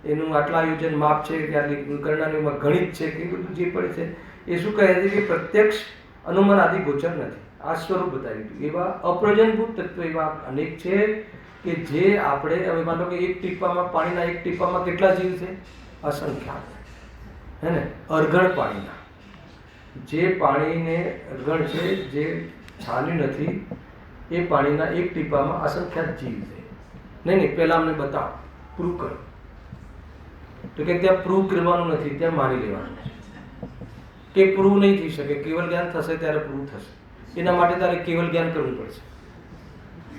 એનું આટલા આયોજન માપ છે કે આટલી ગણનાનું ગણિત છે કે બધું જે પડે છે એ શું કહે છે કે પ્રત્યક્ષ અનુમાન આદિ ગોચર નથી. આ સ્વરૂપ બતાવી દીધું. એવા અપ્રયોજનભૂત તત્વો એવા અનેક છે કે જે આપણે, હવે માનો કે એક ટીપામાં પાણીના એક ટીપામાં કેટલા જીવ છે? અસંખ્યાત. હે ને? અર્ગણ પાણીના, જે પાણીને અર્ગણ છે, જે છાન્યું નથી, એ પાણીના એક ટીપામાં અસંખ્યાત જીવ છે. નહીં, પહેલાં અમને બતાવો પ્રૂવ કરો. તો કે ત્યાં પ્રૂવ કરવાનું નથી, ત્યાં માની લેવાનું છે કે પ્રૂવ નહીં થઈ શકે. કેવલ જ્ઞાન થશે ત્યારે પ્રૂવ થશે. એના માટે તારે કેવલ જ્ઞાન કરવું પડશે,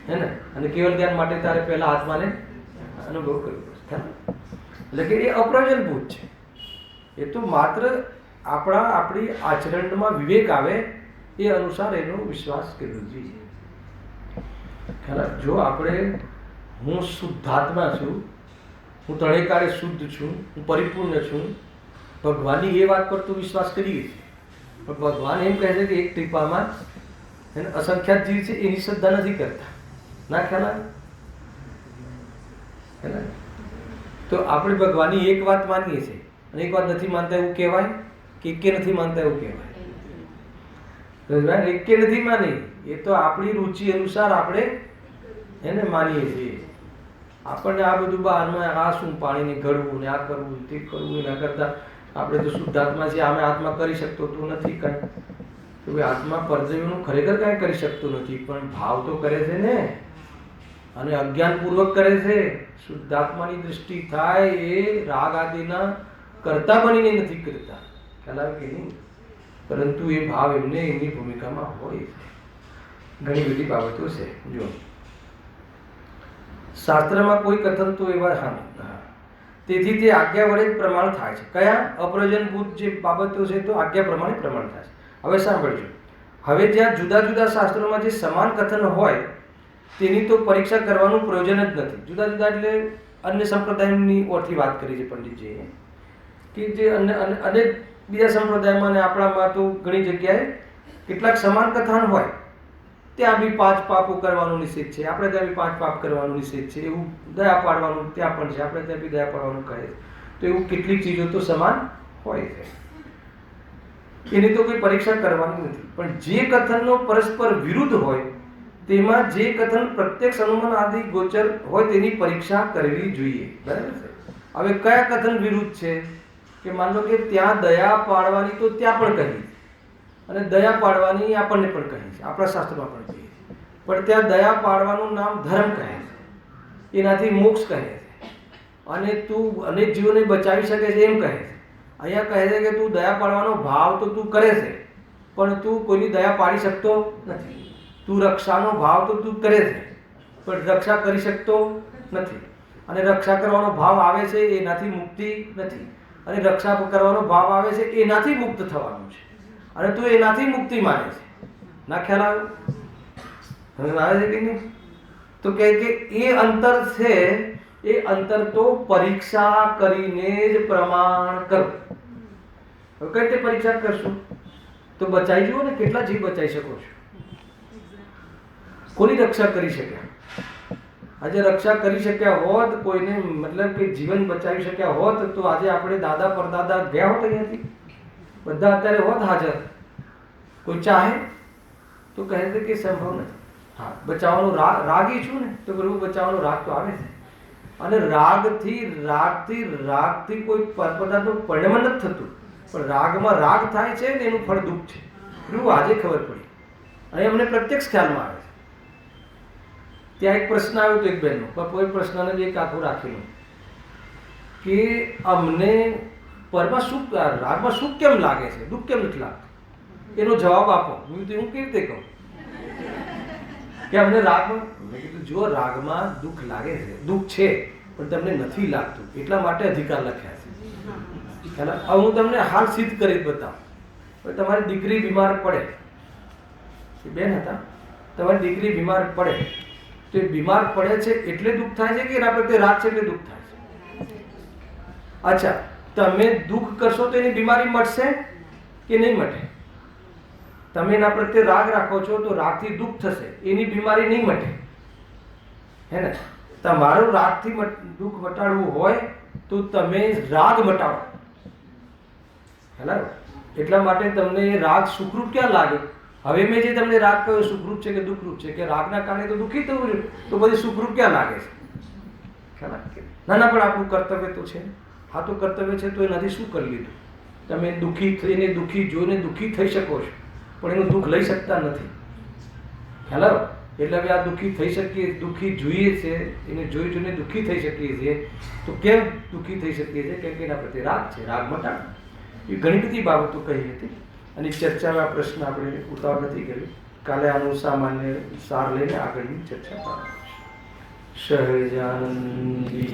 હે ને? અને કેવલ જ્ઞાન માટે તારે પહેલા આત્માને અનુભવ કરવો પડશે. એટલે કે એ અપ્રયોજનભૂત છે. એ તો માત્ર આપણી આચરણમાં વિવેક આવે એ અનુસાર એનો વિશ્વાસ કરવો જોઈએ. જો આપણે હું શુદ્ધાત્મા છું, હું ત્રણેય કાળે શુદ્ધ છું, હું પરિપૂર્ણ છું, ભગવાનની એ વાત પર તો વિશ્વાસ કરીએ છીએ, પણ ભગવાન એમ કહે છે કે એક ટીપામાં એને અસંખ્યાત જીવ છે, એની શ્રદ્ધા નથી કરતા. ના ખ્યાલ આવે? તો આપણે ભગવાનની એક વાત માનીએ છીએ અને એક વાત નથી માનતા એવું કહેવાય કે એકે નથી માનતા એવું કહેવાય? એકે નથી માની, એ તો આપણી રુચિ અનુસાર આપણે એને માનીએ છીએ. આપણને આ બધું બહારમાં આ શું પાણીને ગળવું ને આ કરવું તે કરવું, એના કરતાં આપણે તો શુદ્ધાત્મા છીએ, આમે આત્મા કરી શકતો તો નથી કાંઈ. તો ભાઈ આત્મા પરદેવીનું ખરેખર કાંઈ કરી શકતો નથી, પણ ભાવ તો કરે છે ને, અને અજ્ઞાનપૂર્વક કરે છે. શુદ્ધાત્માની દૃષ્ટિ થાય એ રાગ આદિના કરતા બનીને નથી કરતા, ખ્યાલ આવે કે નહીં? પરંતુ એ ભાવ એમને એમની ભૂમિકામાં હોય છે. ઘણી બધી બાબતો છે. જો શાસ્ત્રમાં કોઈ કથન તો એવા તેથી તે આજ્ઞા વડે જ પ્રમાણ થાય છે. કયા અપ્રયોજનભૂત જે બાબતો છે તો આજ્ઞા પ્રમાણે પ્રમાણ થાય છે. હવે સાંભળજો, હવે જ્યાં જુદા જુદા શાસ્ત્રોમાં જે સમાન કથન હોય તેની તો પરીક્ષા કરવાનું પ્રયોજન જ નથી. જુદા જુદા એટલે અન્ય સંપ્રદાયની ઓરથી વાત કરી છે પંડિતજીએ, કે જે અનેક બીજા સંપ્રદાયમાં અને આપણામાં તો ઘણી જગ્યાએ કેટલાક સમાન કથન હોય, ત્યાં બી 5 પાપો કરવાનું નિષેધ છે, આપણે ત્યાં બી 5 પાપ કરવાનું નિષેધ છે, એવું દયા પાડવાનું ત્યાં પણ છે, આપણે ત્યાં બી દયા પાડવાનું કહે છે. તો એવું કેટલીક ચીજો તો સમાન હોય છે, એની તો કોઈ પરીક્ષા કરવાની નથી. પણ જે કથનનો પરસ્પર વિરુદ્ધ હોય તેમાં જે કથન પ્રત્યક્ષ અનુમાન આદિ ગોચર હોય તેની પરીક્ષા કરવી જોઈએ. બરાબર છે? હવે કયા કથન વિરુદ્ધ છે? કે માન લો કે ત્યાં દયા પાડવાની તો ત્યાં પણ કહી, અને દયા પાડવાની આપણને પણ કહી છે, આપણા શાસ્ત્રમાં પણ કહી છે, પણ ત્યાં દયા પાડવાનું નામ ધર્મ કહે છે, એનાથી મોક્ષ કહે છે, અને તું અનેક જીવોને બચાવી શકે છે એમ કહે છે. અહીંયા કહે છે કે તું દયા પાડવાનો ભાવ તો તું કરે છે, પણ તું કોઈની દયા પાડી શકતો નથી. તું રક્ષાનો ભાવ તો તું કરે છે, પણ રક્ષા કરી શકતો નથી. અને રક્ષા કરવાનો ભાવ આવે છે એનાથી મુક્તિ નથી, અને રક્ષા કરવાનો ભાવ આવે છે એનાથી મુક્ત થવાનું છે, અને તું એનાથી મુક્તિ માને છે. ના ખ્યાલ આવે? આવે છે કે નહીં? તો કહે કે એ અંતર છે, એ અંતર તો પરીક્ષા કરીને જ પ્રમાણ કરો. હવે કઈ રીતે પરીક્ષા કરશું? તો બચાવી જુઓ ને, કેટલા જીવ બચાવી શકો છો? કોની રક્ષા કરી શક્યા? આજે રક્ષા કરી શક્યા હોત, કોઈને મતલબ કે જીવન બચાવી શક્યા હોત, તો આજે આપણે દાદા પરદાદા ગયા હોત અહીંયાથી, બધા અત્યારે હોત હાજર. કોઈ ચાહે તો કહે છે કે સંભવ નથી. હા, બચાવવાનો રાગી છું ને, તો પ્રભુ બચાવવાનો રાગ તો આવે છે. અને રાગથી કોઈ પદાર્થનું પરિણમન નથી થતું, પણ રાગમાં રાગ થાય છે ને એનું ફળ દુઃખ છે. પ્રભુ આજે ખબર પડી, અને અમને પ્રત્યક્ષ ખ્યાલમાં આવે છે. ત્યાં એક પ્રશ્ન આવ્યો હતો એક બહેનનો, કોઈ પ્રશ્નને જ એક આખું રાખેલું કે અમને પરમાં સુખ, રાગમાં સુખ કેમ લાગે છે, દુઃખ કેમ નથી લાગતું? એનો જવાબ આપો. હું કેવી રીતે કહું કે અમને રાગમાં, મેં કીધું જો રાગમાં દુઃખ લાગે છે, દુઃખ છે, પણ તમને નથી લાગતું એટલા માટે અધિકાર લખ્યા છે. હવે હું તમને હાલ સિદ્ધ કરી બતાવું. હવે તમારી દીકરી બીમાર પડે, બેન હતા, તમારી દીકરી બીમાર પડે તો એ બીમાર પડે છે એટલે દુઃખ થાય છે કે એના પ્રત્યે રાગ છે એટલે દુઃખ થાય છે? અચ્છા, તમે દુઃખ કરશો તો એની બીમારી મટશે કે નહીં મટે? તમે એના પ્રત્યે રાગ રાખો છો તો રાગથી દુઃખ થશે, એની બીમારી નહીં મટે, હે ને? તમારું રાગથી દુઃખ મટાડવું હોય તો તમે રાગ મટાડો. હેલો, એટલા માટે તમને રાગ સુખરૂપ ક્યાં લાગે? હવે મેં જે તમને રાગ કહ્યો સુખરૂપ છે કે દુઃખરૂપ છે, કે રાગના કારણે તો દુઃખી થવું જોઈએ, તો બધી સુખરૂપ ક્યાં લાગે છે? ખ્યાલ આવે? ના ના, પણ આપણું કર્તવ્ય તો છે. હા, તો કર્તવ્ય છે તો એનાથી શું કરી લીધું? તમે દુઃખી થઈને દુઃખી જોઈને દુઃખી થઈ શકો છો, પણ એનું દુઃખ લઈ શકતા નથી. ખ્યાલ આવે? એટલે હવે આ દુઃખી થઈ શકીએ, દુઃખી જોઈએ છે, એને જોઈ જોઈને દુઃખી થઈ શકીએ છીએ. તો કેમ દુઃખી થઈ શકીએ છીએ? કેમ કે એના પ્રત્યે રાગ છે, રાગ મટાડો. એ ઘણી બધી બાબતો કહી હતી અને ચર્ચામાં આ પ્રશ્ન આપણે ઉતાવળ નથી કર્યો. કાલે આનું સામાન્ય સાર લઈને આગળની ચર્ચા પ્રારંભ. સહજાનંદી